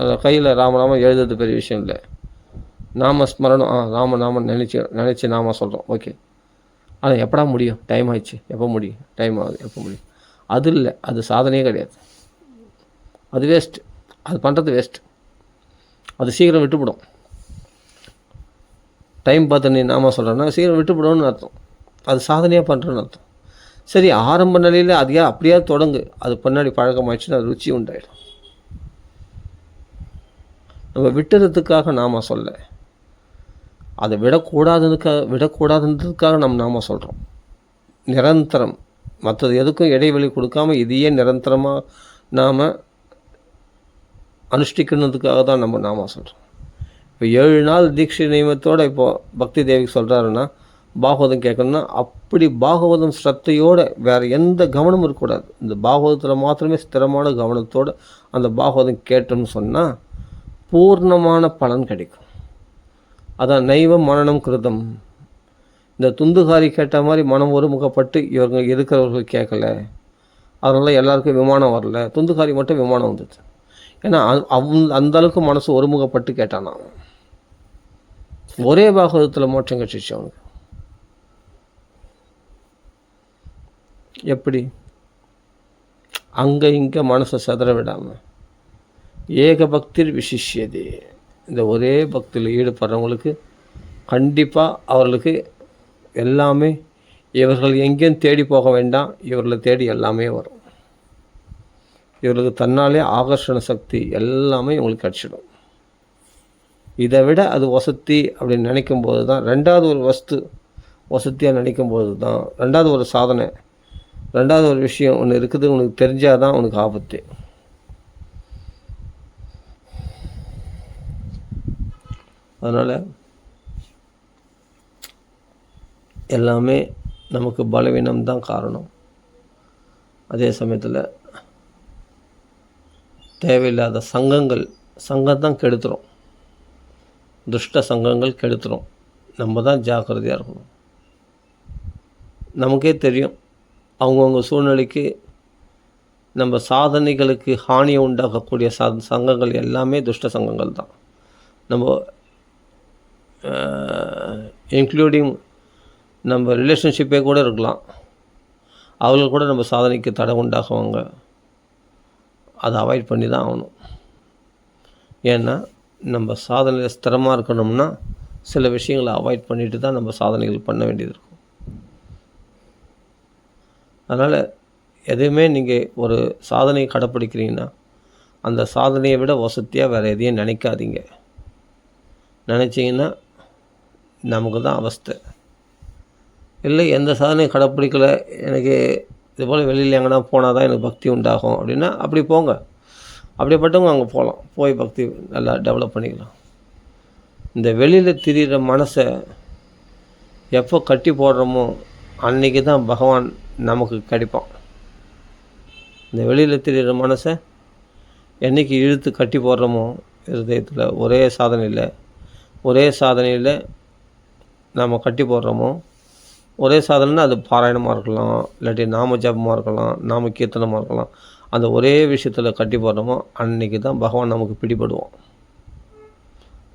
அதை கையில் ராமராமன் எழுதுறது பெரிய விஷயம் இல்லை. நாம ஸ்மரணம், ராமநாமன் நினச்சி நாம சொல்கிறோம், ஓகே. ஆனால் எப்படா முடியும்? டைம் ஆயிடுச்சு, எப்போ முடியும்? டைம் ஆகுது, எப்போ முடியும்? அது இல்லை, அது சாதனையே கிடையாது. அது வேஸ்ட்டு. அது பண்ணுறது வேஸ்ட்டு. அது சீக்கிரம் விட்டுவிடும். டைம் பார்த்து நீ நாம சொல்கிறேன்னா சீக்கிரம் விட்டுவிடும்னு அர்த்தம். அது சாதனையாக பண்ணுறேன்னு அர்த்தம். சரி, ஆரம்ப நிலையில் அதையா அப்படியே தொடங்கு. அது பின்னாடி பழக்கமாகிடுச்சுன்னா அது ருச்சி உண்டாயிடும். நம்ம விட்டுறதுக்காக நாம சொல்ல, அதை விடக்கூடாதுன்றதுக்காக நம்ம நாம சொல்கிறோம். நிரந்தரம், மற்றது எதுக்கும் இடைவெளி கொடுக்காமல் இதையே நிரந்தரமாக நாம் அனுஷ்டிக்கணுன்றதுக்காக தான் நம்ம நாம சொல்கிறோம். இப்போ 7 நாள் தீட்சை நியமத்தோடு இப்போது பக்தி தேவிக்கு சொல்கிறாருன்னா பாகவதம் கேட்கணுன்னா அப்படி பாகவதம் ஸ்ரத்தையோடு வேறு எந்த கவனமும் இருக்கக்கூடாது. இந்த பாகவதத்தில் மாத்திரமே ஸ்திரமான கவனத்தோடு அந்த பாகவதம் கேட்டோம்னு சொன்னால் பூர்ணமான பலன் கிடைக்கும். அதான் நைவம் மனனம் கிருதம். இந்த துந்துகாரி கேட்ட மாதிரி மனம் ஒருமுகப்பட்டு இவங்க இருக்கிறவர்கள் கேட்கல, அதனால் எல்லாருக்கும் விமானம் வரல. துந்துகாரி மட்டும் விமானம் வந்தது. ஏன்னா அந்தளவுக்கு மனசு ஒருமுகப்பட்டு கேட்டான். நான் ஒரே பாகவதத்தில் மோட்சம் கட்சிச்சு அவனுக்கு. எப்படி? அங்கே இங்கே மனசை செதற விடாமல் ஏக பக்திர் விசிஷ்யதே. இந்த ஒரே பக்தியில் ஈடுபடுறவங்களுக்கு கண்டிப்பாக அவர்களுக்கு எல்லாமே, இவர்கள் எங்கேயும் தேடி போக வேண்டாம், இவர்களை தேடி எல்லாமே வரும். இவர்களுக்கு தன்னாலே ஆகர்ஷண சக்தி எல்லாமே இவங்களுக்கு கிடச்சிடும். இதை விட அது வசதி அப்படின்னு நினைக்கும்போது தான், ரெண்டாவது ஒரு வஸ்து வசதியாக நினைக்கும்போது தான், ரெண்டாவது ஒரு சாதனை, ரெண்டாவது ஒரு விஷயம் ஒன்று இருக்குது உனக்கு தெரிஞ்சால் தான் உனக்கு ஆபத்து. அதனால் எல்லாமே நமக்கு பலவீனம்தான் காரணம். அதே சமயத்தில் தேவையில்லாத சங்கம் தான் கெடுத்துரும். துஷ்ட சங்கங்கள் கெடுத்துரும். நம்ம தான் ஜாக்கிரதையாக இருக்கணும். நமக்கே தெரியும், அவங்கவுங்க சூழ்நிலைக்கு நம்ம சாதனைகளுக்கு ஹானியை உண்டாக்கக்கூடிய சங்கங்கள் எல்லாமே துஷ்ட சங்கங்கள் தான். நம்ம இன்க்ளூடிங் நம்ம ரிலேஷன்ஷிப்பே கூட இருக்கலாம், அவர்கள் கூட நம்ம சாதனைக்கு தடை உண்டாக்குவாங்க. அதை அவாய்ட் பண்ணி தான் ஆகணும். ஏன்னா நம்ம சாதனையில் ஸ்திரமாக இருக்கணும்னா சில விஷயங்களை அவாய்ட் பண்ணிட்டு தான் நம்ம சாதனைகள் பண்ண வேண்டியது இருக்கும். அதனால் எதுவுமே நீங்கள் ஒரு சாதனையை கடைப்பிடிக்கிறீங்கன்னா அந்த சாதனையை விட வசதியாக வேறு எதையும் நினைக்காதீங்க. நினச்சிங்கன்னா நமக்கு தான் அவஸ்தை. இல்லை, எந்த சாதனையும் கடைப்பிடிக்கலை, எனக்கு இதுபோல் வெளியில் எங்கன்னா போனால் தான் எனக்கு பக்தி உண்டாகும் அப்படின்னா அப்படி போங்க. அப்படிப்பட்டவங்க அங்கே போகலாம், போய் பக்தி நல்லா டெவலப் பண்ணிக்கலாம். இந்த வெளியில் திரிகிற மனசை எப்போ கட்டி போடுறோமோ அன்றைக்கி தான் பகவான் நமக்கு கிடைப்பான். இந்த வெளியில் திரிகிற மனசை என்றைக்கு இழுத்து கட்டி போடுறோமோ இருதயத்தில் ஒரே சாதனையில் நாம் கட்டி போடுறோமோ, ஒரே சாதனைனா அது பாராயணமாக இருக்கலாம், இல்லாட்டி நாம ஜபமாக இருக்கலாம், நாம கீர்த்தனமாக இருக்கலாம். அந்த ஒரே விஷயத்தில் கட்டி போடுறோமோ அன்றைக்கி தான் பகவான் நமக்கு பிடிபடுவோம்.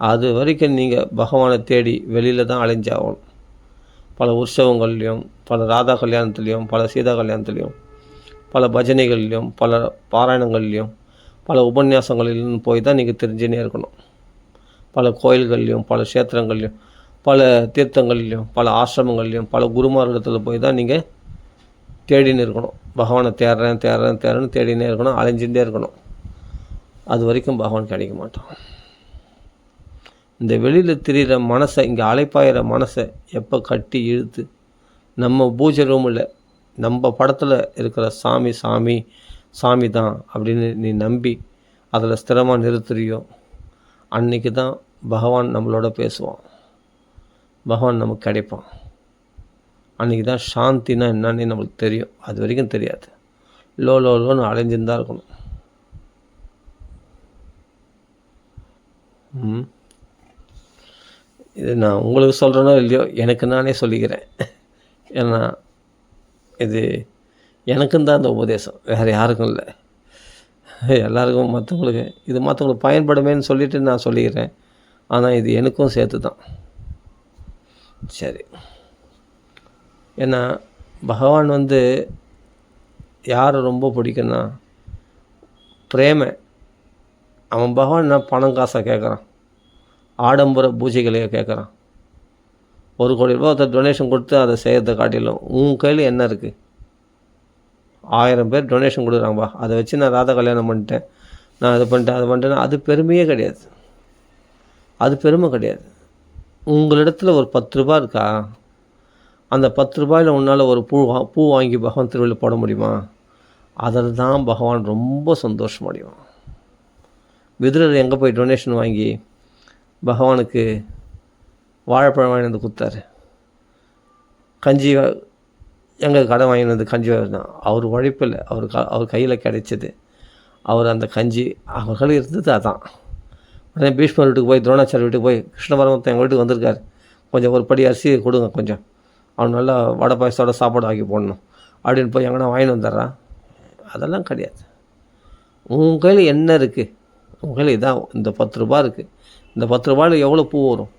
அது வரைக்கும் நீங்கள் பகவானை தேடி வெளியில் தான் அலைஞ்சாகணும். பல உற்சவங்கள்லேயும், பல ராதா கல்யாணத்துலேயும், பல சீதா கல்யாணத்துலேயும், பல பஜனைகள்லேயும், பல பாராயணங்கள்லேயும், பல உபன்யாசங்களிலும் போய் தான் நீங்கள் தெரிஞ்சுனே இருக்கணும். பல கோயில்கள்லேயும், பல க்ஷேத்திரங்கள்லேயும், பல தீர்த்தங்கள்லேயும், பல ஆசிரமங்கள்லேயும், பல குருமார்களிடத்தில் போய் தான் நீங்கள் தேடின்னு இருக்கணும். பகவானை தேடுறேன்னு தேடினே இருக்கணும், அலைஞ்சுட்டே இருக்கணும். அது வரைக்கும் பகவான் கிடைக்க மாட்டான். இந்த வெளியில் திரிகிற மனசை, இங்கே அலைப்பாயிற மனசை எப்போ கட்டி இழுத்து நம்ம பூஜை ரூமில் நம்ம படத்தில் இருக்கிற சாமி சாமி சாமி தான் அப்படின்னு நீ நம்பி அதில் ஸ்திரமாக நிறுத்துறியோ, அன்றைக்கி தான் பகவான் நம்மளோட பேசுவான், பகவான் நமக்கு கிடைப்பான். அன்றைக்கி தான் சாந்தினா என்னன்னு நம்மளுக்கு தெரியும். அது வரைக்கும் தெரியாது. லோன்னு அலைஞ்சுன்னு தான் இருக்கணும். இது நான் உங்களுக்கு சொல்கிறேனோ இல்லையோ, எனக்கு நானே சொல்லிக்கிறேன். ஏன்னா இது எனக்கும் தான் இந்த உபதேசம், வேறு யாருக்கும் இல்லை. எல்லாருக்கும் மற்றவங்களுக்கு இது மற்றவங்களுக்கு பயன்படுமேன்னு சொல்லிவிட்டு நான் சொல்லிக்கிறேன். ஆனால் இது எனக்கும் சேர்த்து தான். சரி, ஏன்னா பகவான் யாரை ரொம்ப பிடிக்குன்னா பிரேமை. அவன் பகவான் என்ன பணம் காசாக கேட்குறான், ஆடம்பர பூஜைகளையே கேட்குறான். 1 கோடி ரூபா ஒருத்தர் டொனேஷன் கொடுத்து அதை செய்கிறத காட்டிலும் உன் கையில் என்ன இருக்குது? 1000 பேர் டொனேஷன் கொடுக்குறாங்கப்பா, அதை வச்சு நான் ராதா கல்யாணம் பண்ணிட்டேன், நான் அதை பண்ணிட்டேன்னா அது பெருமையே கிடையாது. அது பெருமை கிடையாது. உங்களிடத்தில் ஒரு 10 ரூபா இருக்கா? அந்த 10 ரூபாயில் உன்னால் ஒரு பூ வாங்கி பகவான் திருவிழில் போட முடியுமா? அதில் தான் பகவான் ரொம்ப சந்தோஷமடைவான். விதுரர் எங்கே போய் டொனேஷன் வாங்கி பகவானுக்கு வாழைப்பழம் வாங்கி வந்து கொடுத்தாரு. கஞ்சி எங்கே கடை வாங்கினது வந்து கஞ்சி தான் அவர் உழைப்பில் அவர் கையில் கிடைச்சது. அவர் அந்த கஞ்சி அவர்கள் இருந்தது அதான். உடனே பீஷ்மர் வீட்டுக்கு போய் துரோணாச்சாரிய வீட்டுக்கு போய் கிருஷ்ண பரமாத்மா எங்கள் வீட்டுக்கு வந்திருக்காரு, கொஞ்சம் ஒரு படி அரிசி கொடுங்க, கொஞ்சம் அவன் நல்லா வடை பாயசத்தோட சாப்பாடு ஆக்கி போடணும் அப்படின்னு போய் எங்கன்னா வாங்கிட்டு வந்துடுறான். அதெல்லாம் கிடையாது. உன் கையில் என்ன இருக்குது? உன் கையில் இதான் இந்த 10 ரூபா இருக்குது. இந்த 10 ரூபாயில் எவ்வளோ பூ வரும்?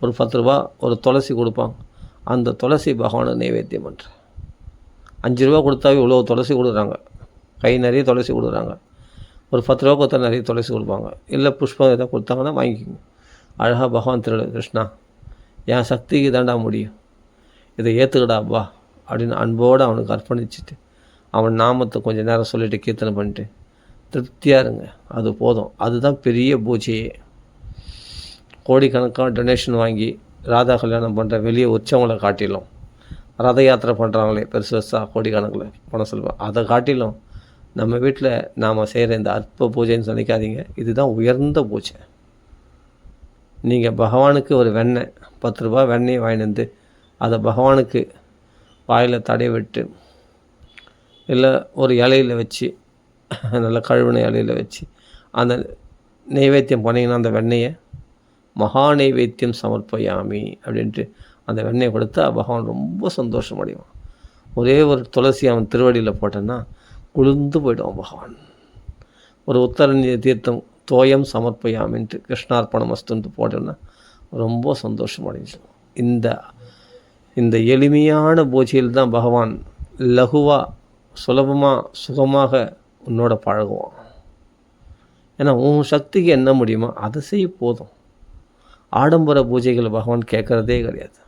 ஒரு 10 ரூபா ஒரு துளசி கொடுப்பாங்க. அந்த துளசி பகவானை நைவேத்தியம் பண்ணுற 5 ரூபா கொடுத்தாவே இவ்வளோ துளசி கொடுக்குறாங்க, கை நிறைய துளசி கொடுக்குறாங்க. ஒரு 10 ரூபா கொடுத்தா நிறைய துளசி கொடுப்பாங்க. இல்லை புஷ்பம் எதாவது கொடுத்தாங்கன்னா வாங்கிக்கோங்க. அழகாக பகவான் திருவிழா, கிருஷ்ணா என் சக்திக்கு தாண்டா முடியும், இதை ஏற்றுக்கடாப்பா அப்படின்னு அன்போடு அவனுக்கு அர்ப்பணிச்சுட்டு அவன் நாமத்தை கொஞ்சம் நேரம் சொல்லிவிட்டு கீர்த்தனை பண்ணிட்டு திருப்தியாக இருங்க. அது போதும். அதுதான் பெரிய பூஜையே. கோடிக்கணக்கான டொனேஷன் வாங்கி ராதா கல்யாணம் பண்ணுற வெளியே உற்சவங்களை காட்டிலும், ரத யாத்திரை பண்ணுறாங்களே பெருசாக கோடிக்கணக்கில் பணம் செல்வம், அதை காட்டிலும் நம்ம வீட்டில் நாம் செய்கிற இந்த அற்ப பூஜைன்னு நினைக்காதீங்க. இதுதான் உயர்ந்த பூஜை. நீங்கள் பகவானுக்கு ஒரு வெண்ணெய் 10 ரூபா வெண்ணெய் வாங்கிட்டு வந்து அதை பகவானுக்கு வாயில் தடை விட்டு, இல்லை ஒரு இலையில் வச்சு, நல்ல கழுவின இலையில் வச்சு அந்த நைவேத்தியம் பண்ணிங்கன்னா அந்த வெண்ணெயை மகா நைவேத்தியம் சமர்ப்பயாமி அப்படின்ட்டு அந்த வெண்ணெயை கொடுத்தா பகவான் ரொம்ப சந்தோஷம் அடைவான். ஒரே ஒரு துளசி அவன் திருவடியில் போட்டேன்னா குளிர்ந்து போய்டுவான் பகவான். ஒரு உத்தரநிதி தீர்த்தம் தோயம் சமர்ப்பயாமின்ட்டு கிருஷ்ணார்ப்பணம் மஸ்துன்ட்டு போட்டோன்னா ரொம்ப சந்தோஷம் அடைஞ்சிடும். இந்த எளிமையான பூஜையில் தான் பகவான் லகுவாக சுலபமாக சுகமாக உன்னோட பழகுவான். ஏன்னா உன் சக்திக்கு என்ன முடியுமோ அதை செய்ய போதும். ஆடம்பர பூஜைகளை பகவான் கேட்குறதே கிடையாது.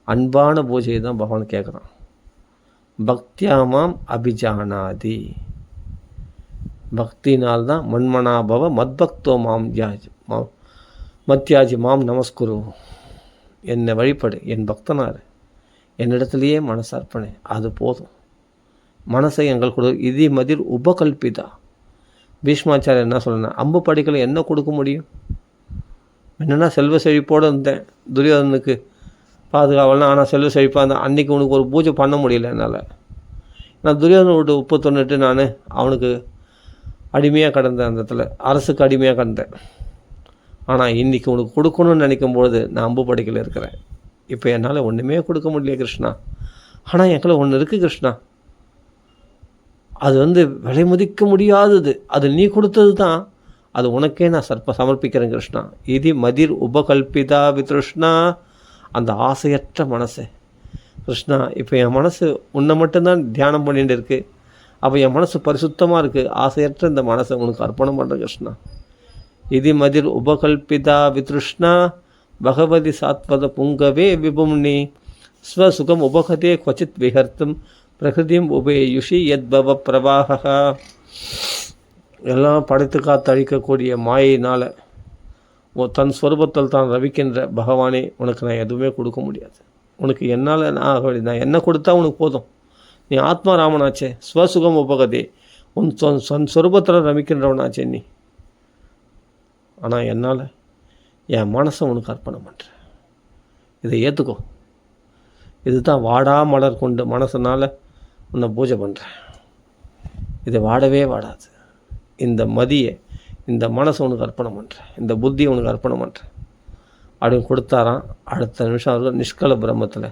அன்பான பூஜையை தான் பகவான் கேட்குறான். பக்தியாமாம் அபிஜானாதி, பக்தினால்தான் மன்மனாபவ மத்பக்தோ மத்யாஜி மாம் நமஸ்குரு, என்னை வழிபடு, என் பக்தனார், என்னிடத்துலையே மனசர்ப்பணை, அது போதும். மனசை எங்கள் கொடு. இதி மதிர் உபகல்பிதா. பீஷ்மாச்சாரியர் என்ன சொல்லணும், அம்பு படிக்கலை என்ன கொடுக்க முடியும்? என்னென்னா செல்வ செழிப்போடு இருந்தேன், துரியோதனுக்கு பாதுகாவலாம், ஆனால் செல்வ செழிப்பாக இருந்தேன். அன்றைக்கி உனக்கு ஒரு பூஜை பண்ண முடியல என்னால். நான் துரியோதனை விட்டு உப்பு தொன்னுட்டு நான் அவனுக்கு அடிமையாக கிடந்தேன், அந்த இடத்துல அரசுக்கு அடிமையாக கிடந்தேன். ஆனால் இன்றைக்கி உனக்கு கொடுக்கணும்னு நினைக்கும்பொழுது நான் அம்பு படிக்கல இருக்கிறேன். இப்போ என்னால் ஒன்றுமே கொடுக்க முடியல கிருஷ்ணா. ஆனால் என் கையில் ஒன்று இருக்குது கிருஷ்ணா, அது விலை மதிக்க முடியாதது, அது நீ கொடுத்தது தான், அது உனக்கே நான் சமர்ப்பிக்கிறேன் கிருஷ்ணா. இது மதிர் உபகல்பிதா வித்ருஷ்ணா, அந்த ஆசையற்ற மனசு கிருஷ்ணா. இப்போ என் மனசு உன்னை மட்டும்தான் தியானம் பண்ணிட்டு இருக்குது. அப்போ என் மனசு பரிசுத்தமாக இருக்குது. ஆசையற்ற இந்த மனசை உனக்கு அர்ப்பணம் பண்ணுறேன் கிருஷ்ணா. இது மதிர் உபகல்பிதா வித்ருஷ்ணா பகவதி சாத்வத புங்கவே விபும்னி ஸ்வசுகம் உபகதே கொச்சித் விஹர்த்தும் பிரகிருதியும் உபேயுஷி யத்பவ பிரவாகா. எல்லாம் படைத்து காத்து அழிக்கக்கூடிய மாயினால் தன் ஸ்வரூபத்தில் தான் ரவிக்கின்ற பகவானே, உனக்கு நான் எதுவுமே கொடுக்க முடியாது. உனக்கு என்னால் நான் என்ன கொடுத்தா உனக்கு போதும். நீ ஆத்மா ராமனாச்சே, ஸ்வசுகம் உபகதி, உன் சொரூபத்தில் ரமிக்கின்றவனாச்சே நீ. ஆனால் என்னால் என் மனசை உனக்கு அர்ப்பணம் பண்ணுறேன், இதை ஏற்றுக்கோ. இதுதான் வாடா மலர் கொண்டு மனசனால் உன்னை பூஜை பண்ணுறேன். இதை வாடவே வாடாது. இந்த மதியை, இந்த மனசை உனக்கு அர்ப்பணம் பண்ணுறேன், இந்த புத்தியை உனக்கு அர்ப்பணம் பண்ணுறேன் அப்படின்னு கொடுத்தாராம். அடுத்த நிமிஷம் அவர்கள் நிஷ்கல பிரம்மத்தில்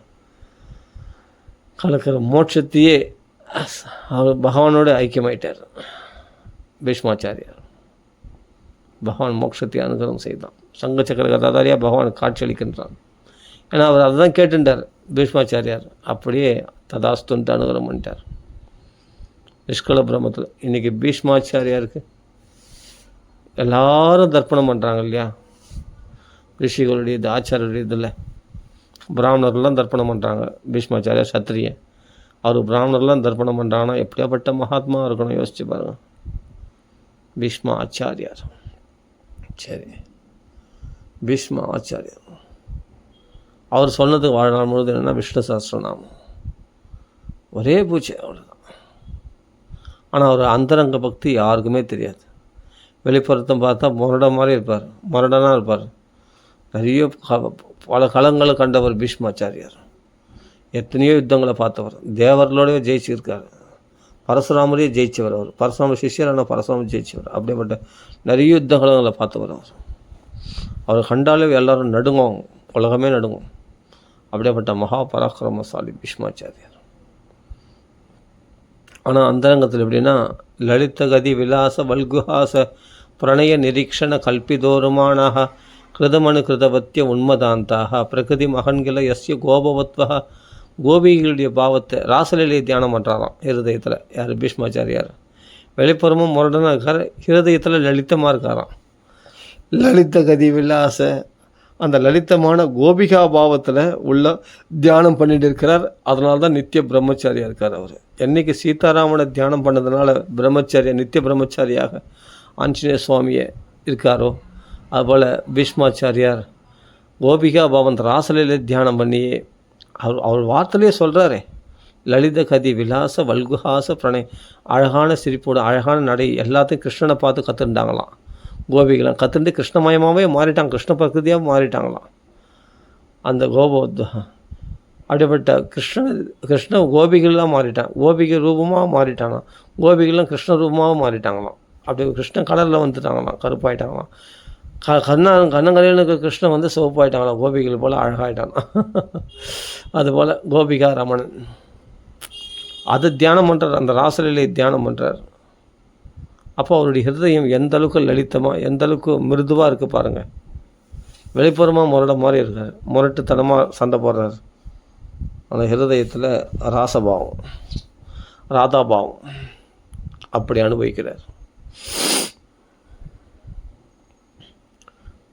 கலக்கிற மோட்சத்தையே அவர் பகவானோடு ஐக்கியமாயிட்டார். பீஷ்மாச்சாரியார் பகவான் மோட்சத்தை அனுகிரகம் செய்தான். சங்க சக்கர கதாதாரியாக பகவான் காட்சியளிக்கின்றான். ஏன்னா அவர் அதை தான் கேட்டுட்டார் பீஷ்மாச்சாரியார். அப்படியே ததாஸ்துன்ட்டு அனுகிரகம் பண்ணிட்டார் நிஷ்கல பிரம்மத்தில். இன்றைக்கி பீஷ்மாச்சாரியாருக்கு எல்லாரும் தர்ப்பணம் பண்ணுறாங்க இல்லையா, ரிஷிகளுடைய இது ஆச்சாரியருடைய இதில் பிராமணர்லாம் தர்ப்பணம் பண்ணுறாங்க. பீஷ்மாச்சாரியார் சத்திரியன், அவர் பிராமணர்லாம் தர்ப்பணம் பண்ணுறாங்கன்னா எப்படியாப்பட்ட மகாத்மா இருக்கணும் யோசிச்சு பாருங்கள். பீஷ்மா ஆச்சாரியார், சரி பீஷ்மா ஆச்சாரியார் அவர் சொன்னதுக்கு வாழ்நாள் முழுது என்னென்னா விஷ்ணு சஹஸ்ரநாமம் ஒரே பூஜை, அவ்வளோதான். ஆனால் அவர் அந்தரங்க பக்தி யாருக்குமே தெரியாது. வெளிப்புறத்தை பார்த்தா முரட மாதிரி இருப்பார், முரடனாக இருப்பார். நிறைய பல களங்களை கண்டவர் பீஷ்மாச்சாரியார். எத்தனையோ யுத்தங்களை பார்த்தவர், தேவர்களோடய ஜெயிச்சிருக்கார். பரசுராமரையே ஜெயிச்சவர் அவர். பரசுராம சிஷ்யரான பரசுராமர் ஜெயிச்சவர். அப்படிப்பட்ட நிறைய யுத்தங்களை பார்த்தவர் அவர். அவர் கண்டாலே எல்லோரும் நடுங்கும், உலகமே நடுங்கும். அப்படிப்பட்ட மகா பராக்கிரமசாலி பீஷ்மாச்சாரியார். ஆனால் அந்தரங்கத்தில் எப்படின்னா லலித கதி விலாச வல்குஹாச பிரணய நிரீக்ஷண கல்பிதோருமானாக கிருதமனு கிருதவத்திய உண்மதாந்தாக பிரகிருதி மகன்கில எஸ்ய கோபவத்வா கோபிகளுடைய பாவத்தை ராசலையிலே தியானம் பண்ணுறாராம் ஹிருதயத்தில். யார்? பீஷ்மாச்சாரியார். வெளிப்புறமும் முரடனாக இருக்கார், ஹிருதயத்தில் லலிதமாக இருக்காராம். லலித கதி விலாச அந்த லலிதமான கோபிகா பாவத்தில் உள்ள தியானம் பண்ணிட்டு இருக்கிறார். அதனால தான் நித்திய பிரம்மச்சாரியாக இருக்கார் அவர். என்றைக்கு சீதாராமனை தியானம் பண்ணதுனால பிரம்மச்சாரியா நித்திய பிரம்மச்சாரியாக ஆஞ்சநேய சுவாமியை இருக்காரோ, அதுபோல் பீஷ்மாச்சாரியார் கோபிகா பாவன் ராசலையிலே தியானம் பண்ணி அவர் வார்த்தையிலே சொல்கிறாரே, லலித கதி விலாச வல்குஹாச பிரணய, அழகான சிரிப்போடு அழகான நடை எல்லாத்தையும் கிருஷ்ணனை பார்த்து கற்றுண்டாங்களாம். கோபிகளாம் கற்றுண்டு கிருஷ்ணமயமாகவே மாறிட்டாங்க, கிருஷ்ண பிரகிருதியாக மாறிட்டாங்களாம். அந்த அப்படிப்பட்ட கிருஷ்ண கோபிகள்லாம் மாறிட்டாங்க, கோபிகை ரூபமாக மாறிட்டாங்களாம். கோபிகள்லாம் கிருஷ்ண ரூபமாக மாறிட்டாங்களாம். அப்படி கிருஷ்ண கடலில் வந்துட்டாங்களாம், கருப்பாயிட்டாங்களாம். கண்ணங்கரையிலுக்கு கிருஷ்ணன் வந்து சிவப்பாயிட்டாங்களாம், கோபிகள் போல் அழகாயிட்டாங்களாம். அதுபோல் கோபிகா ரமணன் அதை தியானம் பண்ணுறார், அந்த ராசலையிலே தியானம் பண்ணுறார். அப்போ அவருடைய ஹிருதயம் எந்த அளவுக்கு லலிதமாக எந்த அளவுக்கு மிருதுவாக இருக்குது பாருங்கள். வெளிப்புறமாக முரட மாதிரி இருக்கார், முரட்டுத்தனமாக சண்டை போடுறார். அந்த ஹிருதயத்தில் ராசபாவம் ராதாபாவம் அப்படி அனுபவிக்கிறார்.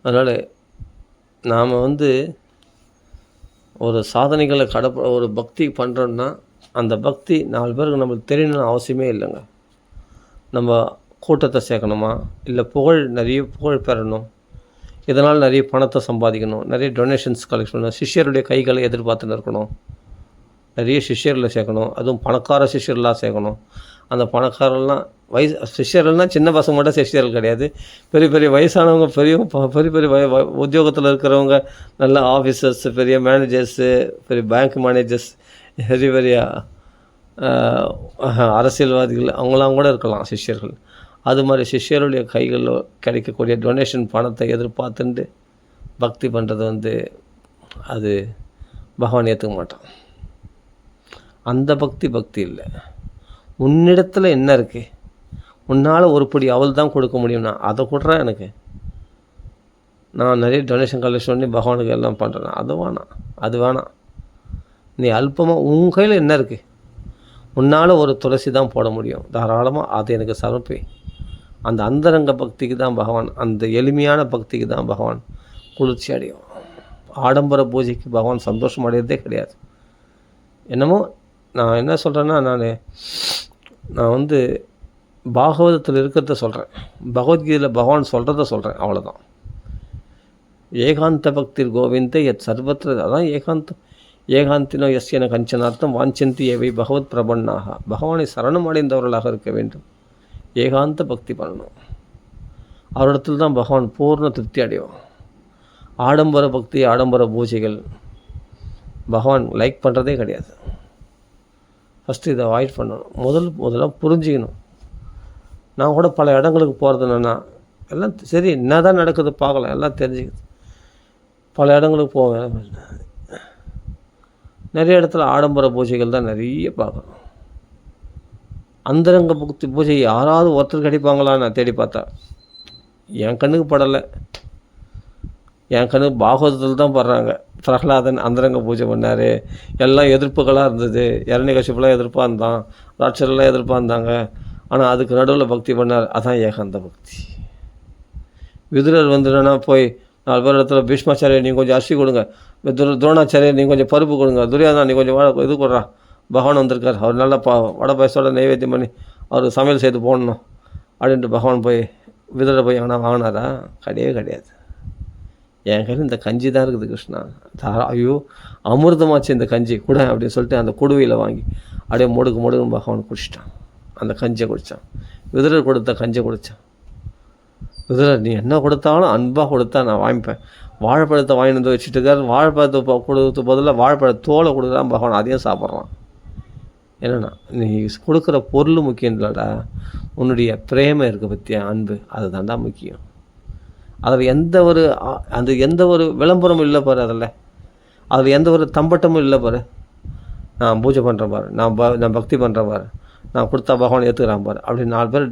அதனால் நாம் ஒரு சாதனைகளை ஒரு பக்தி பண்ணுறோன்னா அந்த பக்தி 4 பேருக்கு நம்மளுக்கு தெரியணும்னு அவசியமே இல்லைங்க. நம்ம கூட்டத்தை சேர்க்கணுமா, இல்லை நிறைய புகழ் பெறணும், இதனால் நிறைய பணத்தை சம்பாதிக்கணும், நிறைய டொனேஷன்ஸ் கலெக்ட் பண்ணணும், சிஷ்யருடைய கைகளை எதிர்பார்த்துன்னு இருக்கணும், நிறைய சிஷ்யர்களை சேர்க்கணும், அதுவும் பணக்கார சிஷ்யர்களாக சேர்க்கணும். அந்த பணக்காரெல்லாம் சிஷ்யர்கள்னால் சின்ன பசங்க மட்டும் சிஷ்யர்கள் கிடையாது, பெரிய பெரிய வயசானவங்க, பெரிய பெரிய உத்தியோகத்தில் இருக்கிறவங்க, நல்ல ஆஃபீஸர்ஸ், பெரிய மேனேஜர்ஸு, பெரிய பேங்க் மேனேஜர்ஸ், பெரிய பெரிய அரசியல்வாதிகள், அவங்களாம் கூட இருக்கலாம் சிஷ்யர்கள். அது மாதிரி சிஷ்யருடைய கைகளில் கிடைக்கக்கூடிய டொனேஷன் பணத்தை எதிர்பார்த்துட்டு பக்தி பண்ணுறது அது பகவான் ஏற்றுக்க மாட்டான். அந்த பக்தி இல்லை. உன்னிடத்தில் என்ன இருக்குது, உன்னால் ஒருபடி அவள் தான் கொடுக்க முடியும்னா அதை கொடுறா எனக்கு, நான் நிறைய டொனேஷன் கலெக்ஷன் பண்ணி பகவானுக்கு எல்லாம் பண்ணுறேன், அது வேணாம். நீ அல்பமாக உன் கையில் என்ன இருக்குது, உன்னால் ஒரு துளசி தான் போட முடியும், தாராளமாக அதை எனக்கு சமர்ப்பி. அந்த அந்தரங்க பக்திக்கு தான் பகவான், அந்த எளிமையான பக்திக்கு தான் பகவான் குளிர்ச்சி அடையும். ஆடம்பர பூஜைக்கு பகவான் சந்தோஷம் அடையிறதே கிடையாது. என்னமோ நான் என்ன சொல்கிறேன்னா, நான் பாகவதத்தில் இருக்கிறத சொல்கிறேன், பகவத்கீதையில் பகவான் சொல்கிறத சொல்கிறேன், அவ்வளோதான். ஏகாந்த பக்தி கோவிந்த எத் சர்வத்திர, அதான் ஏகாந்தம். ஏகாந்தினோ எஸ்யன கஞ்சனார்த்தம் வாஞ்சந்தி ஏவை பகவத் பிரபன்னாக. பகவானை சரணம் அடைந்தவர்களாக இருக்க வேண்டும். ஏகாந்த பக்தி பண்ணணும். அவரிடத்தில் தான் பகவான் பூர்ண திருப்தி அடையும். ஆடம்பர பக்தி, ஆடம்பர பூஜைகள் பகவான் லைக் பண்ணுறதே கிடையாது. ஃபஸ்ட்டு இதை அவாய்ட் பண்ணணும். முதல்ல புரிஞ்சிக்கணும். நான் கூட பல இடங்களுக்கு போகிறது என்னென்னா, எல்லாம் சரி என்ன தான் நடக்குது பார்க்கலாம், எல்லாம் தெரிஞ்சுக்குது. பல இடங்களுக்கு போவேன். நிறைய இடத்துல ஆடம்பர பூஜைகள் தான் நிறைய பார்க்கணும். அந்தரங்க பக்தி பூஜை யாராவது ஒருத்தர் கிடைப்பாங்களா நான் தேடி பார்த்தா என் கண்ணுக்கு படலை. என் கண்ணுக்கு பாகவதத்தில் தான் படுறாங்க. பிரகலாதன் அந்தரங்க பூஜை பண்ணார். எல்லாம் எதிர்ப்புகளாக இருந்தது. இரண்யகசிப்புலாம் எதிர்ப்பாக இருந்தான், ராட்சரெல்லாம் எதிர்ப்பாக இருந்தாங்க. ஆனால் அதுக்கு நடுவில் பக்தி பண்ணார். அதான் ஏகாந்த பக்தி. விதுரர் வந்துடுன்னா போய் 4 பேர் இடத்துல பீஷ்மாச்சாரியர் நீங்கள் கொஞ்சம் அரிசி கொடுங்க, துரோணாச்சாரியர் நீங்கள் கொஞ்சம் பருப்பு கொடுங்க, துரியாதான் நீ கொஞ்சம் இது கொடுறா, பகவான் வந்திருக்கார், அவர் நல்லா வடை பாயசோட நைவேத்தியம் பண்ணி அவர் சமையல் செய்து போடணும் அப்படின்ட்டு பகவான் போய் விதுரை போய் எவனா வாங்கினாரா? கிடையாது. என் கையில் இந்த கஞ்சி தான் இருக்குது கிருஷ்ணா, ஐயோ அமிர்தமாச்சு இந்த கஞ்சி கூட அப்படின்னு சொல்லிட்டு அந்த குடுவையில் வாங்கி அப்படியே முடுக்குன்னு பகவான் குடிச்சிட்டான். அந்த கஞ்சியை குடித்தான். விதுரர் கொடுத்த கஞ்சியை குடித்தான். விதுரர் நீ என்ன கொடுத்தாலும் அன்பாக கொடுத்தா நான் வாங்கிப்பேன். வாழைப்பழத்தை வாங்கிட்டு வந்து வச்சுட்டு இருக்காரு. வாழைப்பழத்தை கொடுத்து பதிலாக வாழைப்பழ தோலை கொடுக்குறான் பகவான். அதையும் சாப்பிட்றான். என்னென்னா நீ கொடுக்குற பொருள் முக்கியம் இல்லைடா, உன்னுடைய பிரேமம் இருக்குது பற்றியா, அன்பு, அது தாண்டா முக்கியம். அதில் எந்த ஒரு விளம்பரமும் இல்லை பாரு. அதில் எந்த ஒரு தம்பட்டமும் இல்லை பாரு. நான் பூஜை பண்ணுறேன் பாரு, நான் பக்தி பண்ணுறேன் பாரு, நான் கொடுத்தா பகவான் ஏற்றுக்கிறான் பாரு அப்படி 4 பேர்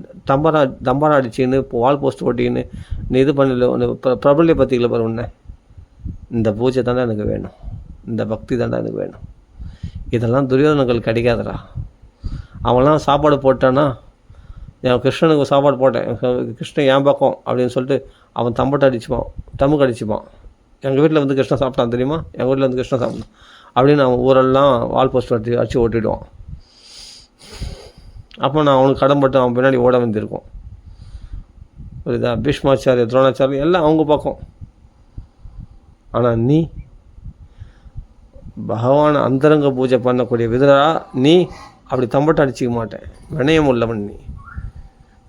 தம்பரா அடிச்சின்னு வால் போஸ்ட் ஓட்டிக்கின்னு நீ இது பண்ணல, ஒன்று பிரபல்ய பற்றிக்கல பாரு. உன்னை இந்த பூஜை தாண்டா எனக்கு வேணும், இந்த பக்தி தாண்டா எனக்கு வேணும். இதெல்லாம் துரியோதனங்கள் கிடைக்காதுடா. அவன்லாம் சாப்பாடு போட்டான்னா, என் கிருஷ்ணனுக்கு சாப்பாடு போட்டேன், கிருஷ்ணன் என் பக்கம் அப்படின்னு சொல்லிட்டு அவன் தம்பட்டை அடிச்சுப்பான், தமுக்கு அடிச்சுப்பான். எங்கள் வீட்டில் வந்து கிருஷ்ணன் சாப்பிட்டான் தெரியுமா, எங்கள் வீட்டில் வந்து கிருஷ்ணன் சாப்பிட்டான் அப்படின்னு அவன் ஊரெல்லாம் வால் போஸ்ட் அடிச்சு ஓட்டிடுவான். அப்போ நான் அவனுக்கு கடன்பட்டு அவன் பின்னாடி ஓட வந்திருக்கோம். புரியுதா? பீஷ்மாச்சாரியர், துரோணாச்சாரியர் எல்லாம் அவங்க பக்கம். ஆனால் நீ பகவான் அந்தரங்க பூஜை பண்ணக்கூடிய விதுரா, நீ அப்படி தம்பட்டை அடிச்சிக்க மாட்டேன். வினயம் உள்ளவன் நீ.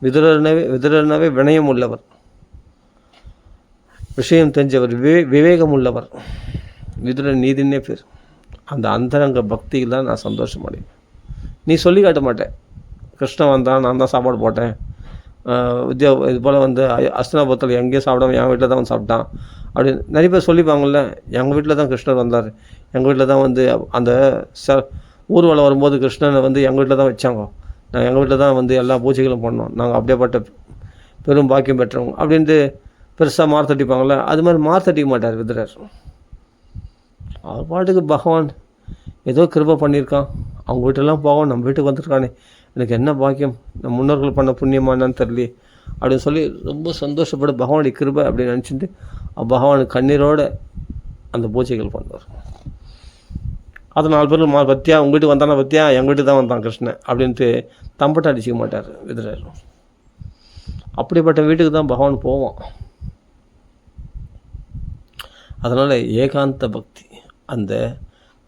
விதுரனாவே வினயம் உள்ளவர், விஷயம் தெரிஞ்சவர், விவேகம் உள்ளவர். விதுரன் நீதினே பேர். அந்த அந்தரங்க பக்தியில் தான் நான் சந்தோஷம் அடைவேன். நீ சொல்லி காட்ட மாட்டேன், கிருஷ்ணன் வந்தான் நான் தான் சாப்பாடு போட்டேன், இது போல் வந்து அஸ்தினாபுரத்தில் எங்கேயும் சாப்பிடாம என் வீட்டில் தான் வந்து சாப்பிட்டான் அப்படின்னு நிறைய பேர் சொல்லிப்பாங்கள்ல. எங்கள் வீட்டில் தான் கிருஷ்ணர் வந்தார், எங்கள் வீட்டில் தான் வந்து அந்த ஊர்வலம் வரும்போது கிருஷ்ணனை வந்து எங்கள் வீட்டில் தான் வச்சாங்க, நாங்கள் எங்கள் வீட்டில் தான் வந்து எல்லா பூஜைகளும் பண்ணோம், நாங்கள் அப்படியேப்பட்ட பெரும் பாக்கியம் பெற்றவங்க அப்படின்ட்டு பெருசாக மார்த்தட்டிப்பாங்களே. அது மாதிரி மார்த்தட்டிக்க மாட்டார் விதுரர். அவர் பாட்டுக்கு பகவான் ஏதோ கிருபை பண்ணியிருக்கான், அவங்க வீட்டெல்லாம் போவோம், நம்ம வீட்டுக்கு வந்துருக்கானே, எனக்கு என்ன பாக்கியம், நம்ம முன்னோர்கள் பண்ண புண்ணியமானான்னு தெரியலையே அப்படின்னு சொல்லி ரொம்ப சந்தோஷப்பட்டு பகவானுடைய கிருபை அப்படின்னு நினச்சிட்டு பகவானுக்கு கண்ணீரோடு அந்த பூஜைகள் பண்ணுவார். அது 4 பேர் பத்தியா உங்கள் வீட்டுக்கு வந்தானா, பத்தியா எங்கள் வீட்டுக்கு தான் வந்தான் கிருஷ்ணன் அப்படின்ட்டு தம்பட்டை அடிச்சிக்க மாட்டார் விதுரர். அப்படிப்பட்ட வீட்டுக்கு தான் பகவான் போவான். அதனால் ஏகாந்த பக்தி, அந்த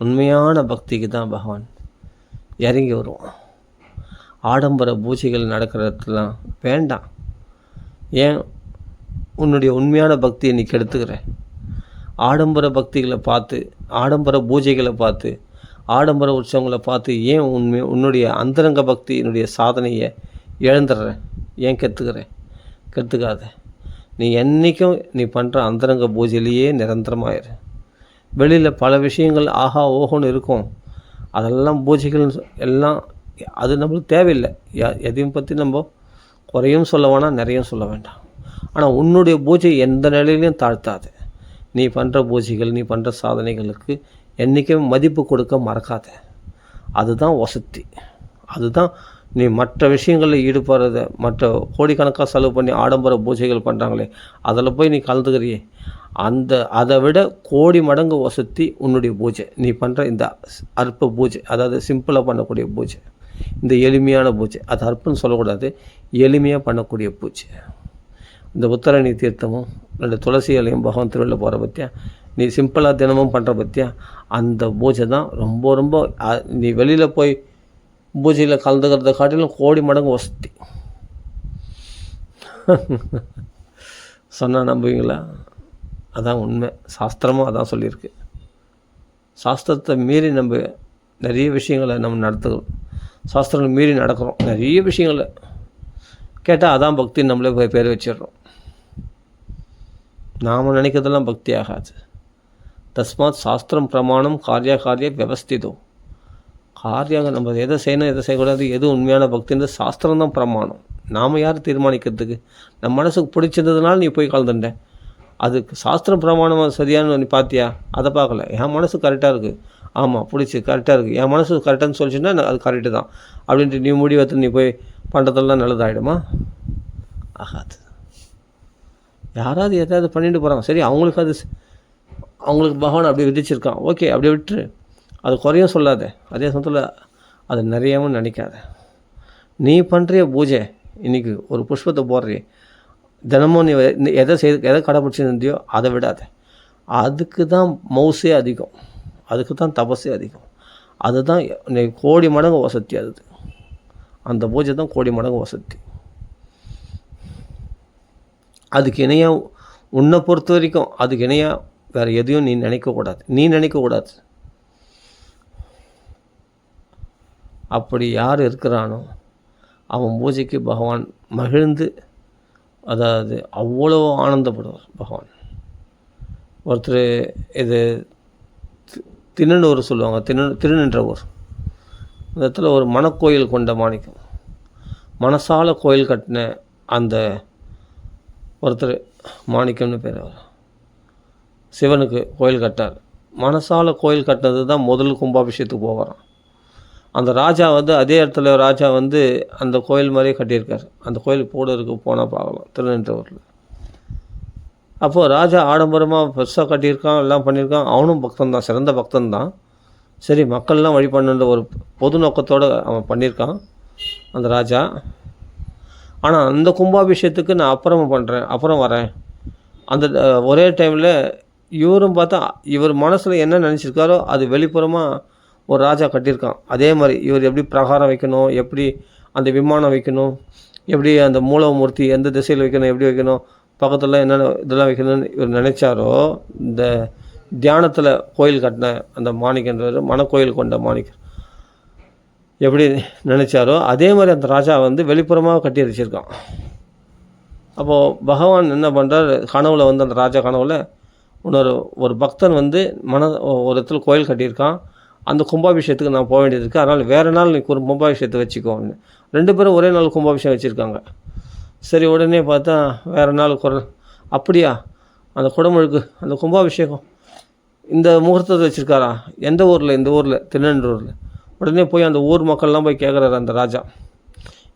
உண்மையான பக்திக்கு தான் பகவான் இறங்கி வருவான். ஆடம்பர பூஜைகள் நடக்கிற இடத்துலாம் வேண்டாம். ஏன் உன்னுடைய உண்மையான பக்தியை நீ கெடுத்துக்கிற? ஆடம்பர பக்திகளை பார்த்து, ஆடம்பர பூஜைகளை பார்த்து, ஆடம்பர உற்சவங்களை பார்த்து ஏன் உன்னுடைய அந்தரங்க பக்தியினுடைய சாதனையை இழந்துடுற? ஏன் கெடுத்துக்காத. நீ என்றைக்கும் நீ பண்ணுற அந்தரங்க பூஜையிலேயே நிரந்தரமாயிரு. வெளியில் பல விஷயங்கள் ஆஹா ஓஹோன்னு இருக்கும், அதெல்லாம் பூஜைகள் எல்லாம் அது நம்மளுக்கு தேவையில்லை. எதையும் பற்றி நம்ம குறையும் சொல்ல வேணாம், நிறையும் சொல்ல வேண்டாம். ஆனால் உன்னுடைய பூஜை எந்த நிலையிலையும் தாழ்த்தாது. நீ பண்ணுற பூஜைகள், நீ பண்ணுற சாதனைகளுக்கு என்றைக்கும் மதிப்பு கொடுக்க மறக்காத. அதுதான் வசதி. அதுதான் நீ மற்ற விஷயங்களில் ஈடுபடுறத, மற்ற கோடிக்கணக்காக செலவு பண்ணி ஆடம்பர பூஜைகள் பண்ணுறாங்களே, அதில் போய் நீ கலந்துக்கிறியே, அதை விட கோடி மடங்கு வசதி உன்னுடைய பூஜை. நீ பண்ணுற இந்த அற்ப பூஜை, அதாவது சிம்பிளாக பண்ணக்கூடிய பூஜை, இந்த எளிமையான பூஜை. அது அற்பன்னு சொல்லக்கூடாது, எளிமையாக பண்ணக்கூடிய பூஜை. இந்த உத்தரணி தீர்த்தமும் 2 துளசி இலையும் பகவான் திருவிழா போகிற பற்றியா நீ சிம்பிளாக தினமும் பண்ணுற பற்றியா, அந்த பூஜை தான் ரொம்ப ரொம்ப நீ வெளியில் போய் பூஜையில் கலந்துக்கிறத காட்டிலும் கோடி மடங்கு வசதி. சொன்னால் நம்புவீங்களா? அதான் உண்மை. சாஸ்திரமும் அதான் சொல்லியிருக்கு. சாஸ்திரத்தை மீறி நம்ம நிறைய விஷயங்களை நம்ம நடத்துகிறோம். சாஸ்திரங்களை மீறி நடக்கிறோம் நிறைய விஷயங்களை. கேட்டால் அதான் பக்தி நம்மளே போய் பேர் வச்சிடுறோம். நாம் நினைக்கிறதெல்லாம் பக்தி ஆகாது. தஸ்மாத் சாஸ்திரம் பிரமாணம் காரிய வியவஸ்திதோ. காரியாக நம்ம எதை செய்யணும் எதை செய்யக்கூடாது, எது உண்மையான பக்தின்றது சாஸ்திரம் தான் பிரமாணம். நாம் யார் தீர்மானிக்கிறதுக்கு? நம்ம மனசுக்கு பிடிச்சிருந்ததுனால நீ போய் கலந்துட்ட. அதுக்கு சாஸ்திரம் பிரமாணம் சரியான நீ பார்த்தியா? அதை பார்க்கல. என் மனசு கரெக்டாக இருக்குது, ஆமாம் பிடிச்சி கரெக்டாக இருக்குது, என் மனசு கரெக்டானு சொல்லிச்சுன்னா அது கரெக்டு தான் அப்படின்ட்டு நீ முடிவு எடுத்து நீ போய் பண்ணுறதெல்லாம் நல்லதாகிடுமா? ஆகாது. யாராவது எதாவது பண்ணிட்டு போகிறாங்க, சரி அவங்களுக்கு அது அவங்களுக்கு பகவான் அப்படி விதிச்சிருக்கான், ஓகே அப்படியே விட்டுரு. அது குறையும் சொல்லாத, அதே சமயத்தில் அது நிறையாவும் நினைக்காத. நீ பண்ணுறிய பூஜை, இன்றைக்கி ஒரு புஷ்பத்தை போடுறிய, தினமும் நீ எதை கடைப்பிடிச்சிருந்தியோ அதை விடாத. அதுக்கு தான் மவுசே அதிகம், அதுக்கு தான் தபஸே அதிகம். அதுதான் நீ கோடி மடங்கு வசதி. அந்த பூஜை தான் கோடி மடங்கு வசதி. அதுக்கு இணையாக உன்னை பொறுத்த வரைக்கும் அதுக்கு இணையாக வேறு எதையும் நீ நினைக்கக்கூடாது. அப்படி யார் இருக்கிறானோ அவன் பூஜைக்கு பகவான் மகிழ்ந்து, அதாவது அவ்வளோ ஆனந்தப்படுவார் பகவான். ஒருத்தர் இது திருநென்றூர் சொல்லுவாங்க, திருநின்றவூர். அந்த இடத்துல ஒரு மணக்கோயில் கொண்ட மாணிக்கம், மனசால கோயில் கட்டின அந்த ஒருத்தர் மாணிக்கம்னு பேர். அவர் சிவனுக்கு கோயில் கட்டார். மனசால கோயில் கட்டினது தான் முதல் கும்பாபிஷேகத்துக்கு போகிறான். அந்த ராஜா அதே இடத்துல ராஜா அந்த கோயில் மாதிரியே கட்டியிருக்கார். அந்த கோயில் போடுறதுக்கு போனால் பார்க்கலாம் திருநென்றூரில். அப்போது ராஜா ஆடம்பரமாக பெருசாக கட்டியிருக்கான், எல்லாம் பண்ணியிருக்கான். அவனும் பக்தன் தான், சிறந்த பக்தன் தான். சரி மக்கள்லாம் வழிபண்ணுன்ற ஒரு பொது நோக்கத்தோடு அவன் பண்ணியிருக்கான் அந்த ராஜா. ஆனால் அந்த கும்பாபிஷேகத்துக்கு நான் அப்புறம் வரேன். அந்த ஒரே டைமில் இவரும் பார்த்தா இவர் மனசில் என்ன நினச்சிருக்காரோ அது வெளிப்புறமாக ஒரு ராஜா கட்டியிருக்கான். அதே மாதிரி இவர் எப்படி பிரகாரம் வைக்கணும், எப்படி அந்த விமானம் வைக்கணும், எப்படி அந்த மூலமூர்த்தி எந்த திசையில் வைக்கணும், எப்படி வைக்கணும், பக்கத்தில் என்னென்ன இதெல்லாம் வைக்கணும்னு இவர் நினச்சாரோ, இந்த தியானத்தில் கோயில் கட்டின அந்த மாணிக்கன்றவர், மணக்கோயில் கொண்ட மாணிக்கர் எப்படி நினச்சாரோ அதே மாதிரி அந்த ராஜா வெளிப்புறமாக கட்டி வச்சிருக்கான். அப்போது பகவான் என்ன பண்ணுறார், கனவுல அந்த ராஜா கனவுல ஒரு பக்தன் ஒரு இடத்துல கோயில் கட்டியிருக்கான், அந்த கும்பாபிஷேகத்துக்கு நான் போக வேண்டியது இருக்குது, அதனால் வேறு நாள் நீ கும்பாபிஷேகத்தை வச்சுக்கோன்னு. 2 பேரும் ஒரே நாள் கும்பாபிஷேகம் வச்சுருக்காங்க. சரி உடனே பார்த்தா வேறு நாள் அப்படியா அந்த குடமுழுக்கு அந்த கும்பாபிஷேகம் இந்த முகூர்த்தத்தை வச்சுருக்காரா? எந்த ஊரில்? இந்த ஊரில் திருநென்றூரில். உடனே போய் அந்த ஊர் மக்கள்லாம் போய் கேட்குறாரு அந்த ராஜா,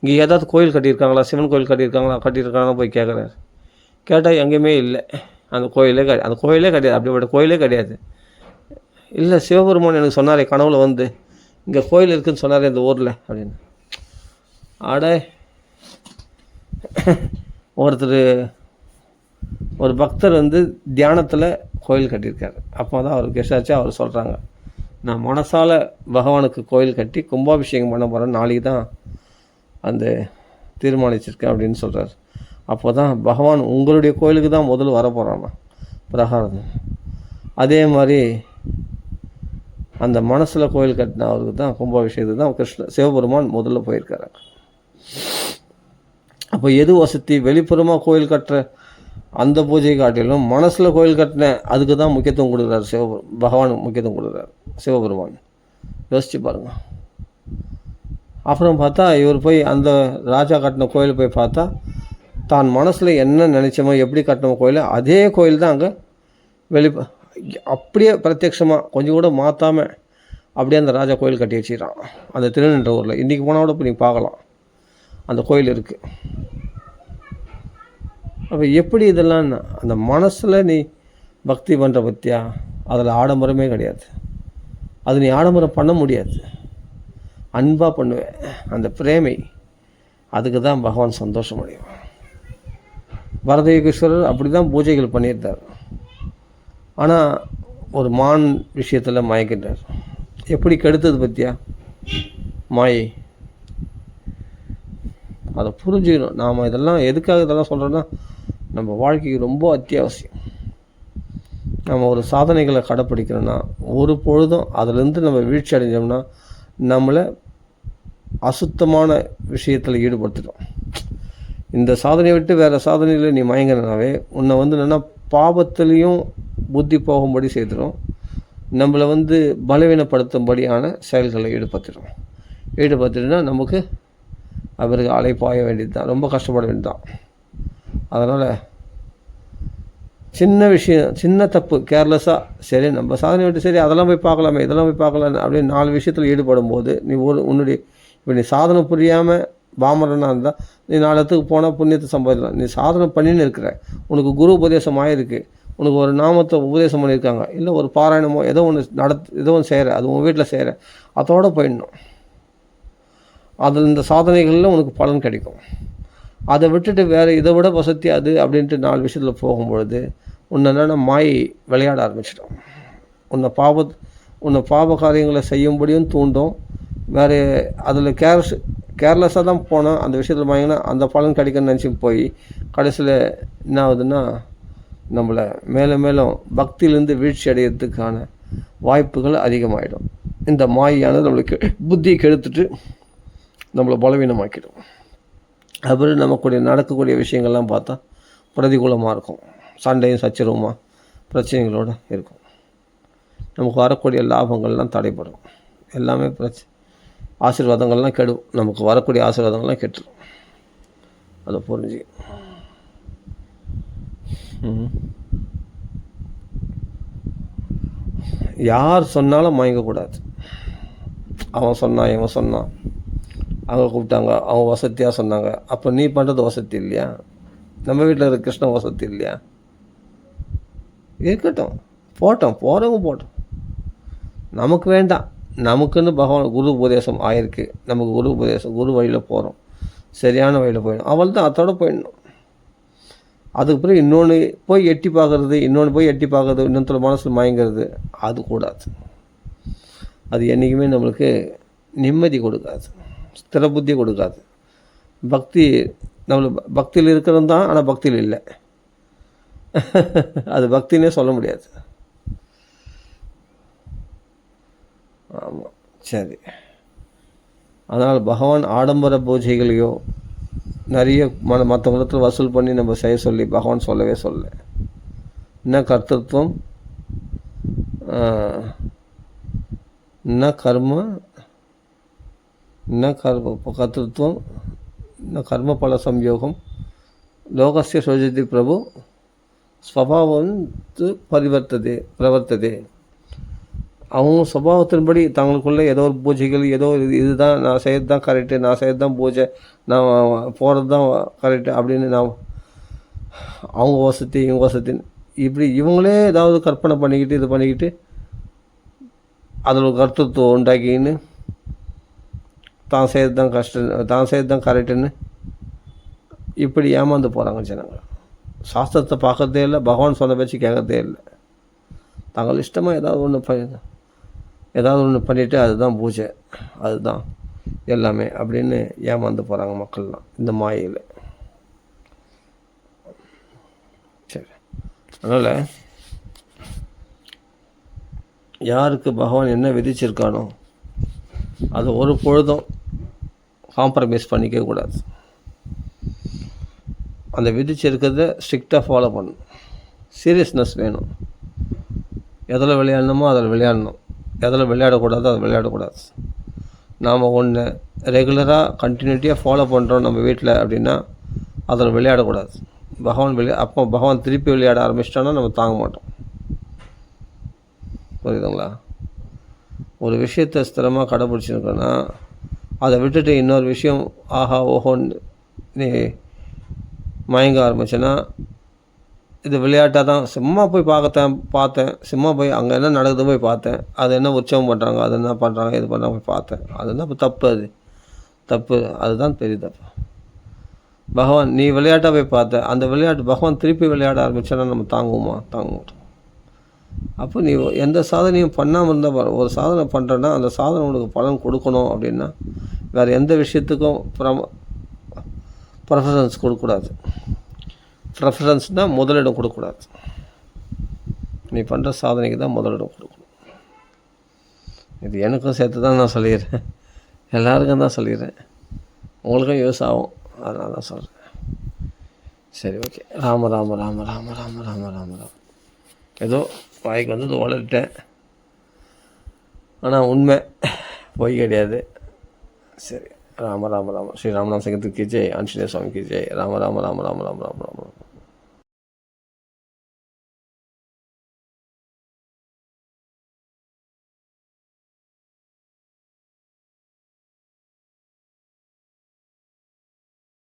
இங்கே ஏதாவது கோயில் கட்டியிருக்காங்களா, சிவன் கோயில் கட்டியிருக்காங்களா போய் கேட்குறாரு. கேட்டால் எங்கேயுமே இல்லை, அந்த கோயிலே கிடையாது, அப்படிப்பட்ட கோயிலே கிடையாது. இல்லை சிவபெருமான் எனக்கு சொன்னாரே கனவுல இங்கே கோயில் இருக்குதுன்னு சொன்னாரே இந்த ஊரில் அப்படின்னு. ஒரு பக்தர் தியானத்தில் கோயில் கட்டியிருக்காரு. அப்போ தான் அவருக்கு எஸ்டாச்சு. அவர் சொல்கிறாங்க, நான் மனசால் பகவானுக்கு கோயில் கட்டி கும்பாபிஷேகம் பண்ண போகிறேன், நாளைக்கு தான் அந்த தீர்மானிச்சிருக்கேன் அப்படின்னு சொல்கிறார். அப்போ தான் பகவான் உங்களுடைய கோயிலுக்கு தான் முதல்ல வர போகிறான்னா பிரகாரம். அதே மாதிரி அந்த மனசில் கோயில் கட்டின அவருக்கு தான் கும்பாபிஷேகத்துக்கு தான் சிவபெருமான் முதல்ல போயிருக்காரு. அப்போ எது வசதி? வெளிப்புறமாக கோயில் கட்டுற அந்த பூஜை காட்டிலும் மனசில் கோயில் கட்டின அதுக்கு தான் முக்கியத்துவம் கொடுக்குறாரு பகவான் முக்கியத்துவம் கொடுக்குறாரு சிவபெருமான். யோசிச்சு பாருங்க. அப்புறம் பார்த்தா இவர் போய் அந்த ராஜா கட்டின கோயில் போய் பார்த்தா தான் மனசில் என்ன நினச்சோமோ எப்படி கட்டினோமோ கோயில் அதே கோயில் தான் அங்கே அப்படியே பிரத்யட்சமாக கொஞ்சம் கூட மாற்றாமல் அப்படியே அந்த ராஜா கோயில் கட்டி வச்சுக்கிறான் அந்த திருநென்றூரில். இன்றைக்கி போனால் கூட இப்போ நீங்கள் பார்க்கலாம் அந்த கோயில் இருக்குது. அப்போ எப்படி இதெல்லாம் அந்த மனசில் நீ பக்தி பண்ணுற பற்றியா, அதில் ஆடம்பரமே கிடையாது. அது நீ ஆடம்பரம் பண்ண முடியாது, அன்பாக பண்ணுவேன். அந்த பிரேமை அதுக்கு தான் பகவான் சந்தோஷம் அடையும். பரதயுகேஸ்வரர் அப்படி தான் பூஜைகள் பண்ணியிருந்தார். ஆனால் ஒரு மான் விஷயத்தில் மயக்கிட்டார். எப்படி கெடுத்தது பற்றியா மாயை? அதை புரிஞ்சுக்கணும். நாம் இதெல்லாம் எதுக்காக இதெல்லாம் சொல்கிறோன்னா, நம்ம வாழ்க்கைக்கு ரொம்ப அத்தியாவசியம். நம்ம ஒரு சாதனைகளை கடைப்பிடிக்கிறோன்னா ஒரு பொழுதும் அதிலேருந்து நம்ம வீழ்ச்சி அடைஞ்சோம்னா நம்மளை அசுத்தமான விஷயத்தில் ஈடுபடுத்திடும். இந்த சாதனையை விட்டு வேறு சாதனையில் நீ மயங்கினாவே உன்னை என்னென்னா பாவத்திலையும் புத்தி போகும்படி செய்திடும். நம்மளை பலவீனப்படுத்தும்படியான செயல்களை ஈடுபடுத்திடும்னா நமக்கு அவருக்கு அலைப்பாய வேண்டியது தான், ரொம்ப கஷ்டப்பட வேண்டியது தான். அதனால் சின்ன விஷயம், சின்ன தப்பு, கேர்லெஸ்ஸாக சரி நம்ம சாதனை விட்டு சரி அதெல்லாம் போய் பார்க்கலாமே இதெல்லாம் போய் பார்க்கலான்னு அப்படின்னு 4 விஷயத்தில் ஈடுபடும் போது நீ உன்னுடைய இப்போ நீ சாதனை புரியாமல் பாமரனாக இருந்தால் நீ 4 இடத்துக்கு போனால் புண்ணியத்தை சம்பாதிக்கலாம். நீ சாதனை பண்ணின்னு இருக்கிற, உனக்கு குரு உபதேசம் ஆகிருக்கு, உனக்கு ஒரு நாமத்தை உபதேசம் பண்ணியிருக்காங்க, இல்லை ஒரு பாராயணமோ ஏதோ ஒன்று செய்கிற, அது உன் வீட்டில் செய்கிற, அதோடு போயிடணும். அதில் இந்த சாதனைகளில் உனக்கு பலன் கிடைக்கும். அதை விட்டுட்டு வேறு இதை விட வசதி அது அப்படின்ட்டு 4 விஷயத்தில் போகும்பொழுது என்னென்னா மாயை விளையாட ஆரம்பிச்சிடும். உன்னை பாவ காரியங்களை செய்யும்படியும் தூண்டும். வேறு அதில் கேர்லெஸ்ஸாக தான் போனால் அந்த விஷயத்தில் வாங்கினா அந்த பலன் கிடைக்குன்னு நினச்சி போய் கடைசியில் என்ன ஆகுதுன்னா நம்மளை மேலும் மேலும் பக்தியிலேருந்து வீழ்ச்சி அடையிறதுக்கான வாய்ப்புகள் அதிகமாகிடும். இந்த மாயானது நம்மளுக்கு புத்தியை கெடுத்துட்டு நம்மளை பலவீனமாக்கிடும். அப்புறம் நமக்குடைய நடக்கக்கூடிய விஷயங்கள்லாம் பார்த்தா பிரதிகூலமாக இருக்கும். சண்டையும் சச்சரவுமா பிரச்சனைகளோடு இருக்கும். நமக்கு வரக்கூடிய லாபங்கள்லாம் தடைப்படும். எல்லாமே ஆசீர்வாதங்கள்லாம் கெடும். நமக்கு வரக்கூடிய ஆசீர்வாதங்கள்லாம் கெட்டுரும். அதை புரிஞ்சு யார் சொன்னாலும் மயங்கக்கூடாது. அவன் சொன்னான், இவன் சொன்னான், அவங்க கூப்பிட்டாங்க, அவங்க வசதியாக சொன்னாங்க, அப்போ நீ பண்ணுறது வசதி இல்லையா? நம்ம வீட்டில் இருக்க கிருஷ்ண வசதி இல்லையா? இருக்கட்டும், போகிறவங்க போட்டோம், நமக்கு வேண்டாம். நமக்குன்னு பகவான் குரு உபதேசம் ஆயிருக்கு. நமக்கு குரு உபதேசம், குரு வழியில் போகிறோம், சரியான வழியில் போயிடணும். அவள் தான் அதோட போயிடணும். அதுக்கு பிறகு இன்னொன்று போய் எட்டி பார்க்குறது, இன்னொருத்தர் மனசில் மயங்கிறது, அது கூடாது. அது என்றைக்குமே நம்மளுக்கு நிம்மதி கொடுக்காது, ஸ்திர புத்தி கொடுக்காது. நம்மளுக்கு பக்தியில் இருக்கிறது தான், ஆனால் பக்தியில் இல்லை. அது பக்தின்னே சொல்ல முடியாது. ஆமாம், சரி. அதனால் பகவான் ஆடம்பர பூஜைகளையோ நிறைய மற்ற மதத்தில் வசூல் பண்ணி நம்ம செய்ய சொல்லி பகவான் சொல்லவே சொல்ல. என்ன கர்த்தத்துவம், என்ன கர்த்தத்துவம், என்ன கர்ம பல சம்யோகம், லோகஸ்ய சோஜதி பிரபு ஸ்வபாவம் பிரவர்த்ததே. அவங்க சுபாவத்தின்படி தங்களுக்குள்ளே ஏதோ ஒரு பூஜைகள், ஏதோ இதுதான் நான் செய்கிறது தான் கரெக்டு, நான் செய்கிறது தான் பூஜை, நான் போகிறது தான் கரெக்டு அப்படின்னு அவங்க வசதி இவங்க வசதின்னு இப்படி இவங்களே ஏதாவது கற்பனை பண்ணிக்கிட்டு அதில் ஒரு கருத்துவம் உண்டாக்கின்னு தான் செய்கிறது தான் கஷ்டம், தான் செய்கிறது தான் கரெக்டுன்னு இப்படி ஏமாந்து போகிறாங்க ஜனங்கள். சாஸ்திரத்தை பார்க்குறதே இல்லை, பகவான் சொன்ன பேச்சு கேட்குறதே இல்லை. தாங்கள் இஷ்டமாக ஏதாவது ஒன்று பண்ணிவிட்டு அதுதான் பூஜை, அதுதான் எல்லாமே அப்படின்னு ஏமாந்து போகிறாங்க மக்கள்லாம் இந்த மாயையில். சரி, அதனால் யாருக்கு பகவான் என்ன விதிச்சிருக்கானோ அது ஒரு பொழுதும் காம்ப்ரமைஸ் பண்ணிக்க கூடாது. அந்த விதிச்சிருக்கிறத ஸ்ட்ரிக்டாக ஃபாலோ பண்ணணும். சீரியஸ்னஸ் வேணும். எதில் விளையாடணுமோ அதில் விளையாடணும், எதில் விளையாடக்கூடாதோ அதை விளையாடக்கூடாது. நாம் ஒன்று ரெகுலராக கண்டினியூட்டியாக ஃபாலோ பண்ணுறோம் நம்ம வீட்டில் அப்படின்னா அதில் விளையாடக்கூடாது. அப்போ பகவான் திருப்பி விளையாட ஆரம்பிச்சிட்டோன்னா நம்ம தாங்க மாட்டோம். புரியுதுங்களா? ஒரு விஷயத்தை ஸ்திரமாக கடைப்பிடிச்சிருக்கோன்னா அதை விட்டுட்டு இன்னொரு விஷயம் ஆஹா ஓஹோன்னு நீ மயங்க ஆரம்பிச்சேன்னா இது விளையாட்டாக தான். சும்மா போய் பார்த்தேன், சும்மா போய் அங்கே என்ன நடக்குது போய் பார்த்தேன், அது என்ன உற்சவம் பண்ணுறாங்க, அது என்ன பண்ணுறாங்க, இது பண்ணுறாங்க போய் பார்த்தேன், அதுதான் இப்போ தப்பு. தப்பு, அதுதான் பெரிய தப்பு. பகவான் நீ விளையாட்டாக போய் பார்த்த அந்த விளையாட்டு பகவான் திருப்பி விளையாட ஆரம்பித்தோன்னா நம்ம தாங்குவோமா? தாங்க மாட்டோம். அப்போ நீ எந்த சாதனையும் பண்ணாமல் இருந்தால் ஒரு சாதனை பண்ணுறேன்னா அந்த சாதனை உனக்கு பலன் கொடுக்கணும் அப்படின்னா வேறு எந்த விஷயத்துக்கும் ப்ரெஃபரன்ஸ் கொடுக்கக்கூடாது. ப்ரெஃபரன்ஸ்னால் முதலிடம் கொடுக்கக்கூடாது. நீ பண்ணுற சாதனைக்கு தான் முதலிடம் கொடுக்கணும். இது எனக்கும் சேர்த்து தான் நான் சொல்லிடுறேன், எல்லாருக்கும் தான் சொல்லிடுறேன், உங்களுக்கும் யூஸ் ஆகும், அதனால தான் சொல்கிறேன். சரி, ஓகே. ராம ராம ராம ராம ராம ராம ராம ராம. ஏதோ வாய்க்கு வந்தது வளர்ட்டேன், ஆனால் உண்மை பொய் கிடையாது. சரி, ராம ராம ராம. ஸ்ரீ ராமநாம சங்கத்துக்கு ஜெய், ஆஞ்சநேய சுவாமிக்கு ஜெய். ராம ராம ராம ராம ராம ராம ராம.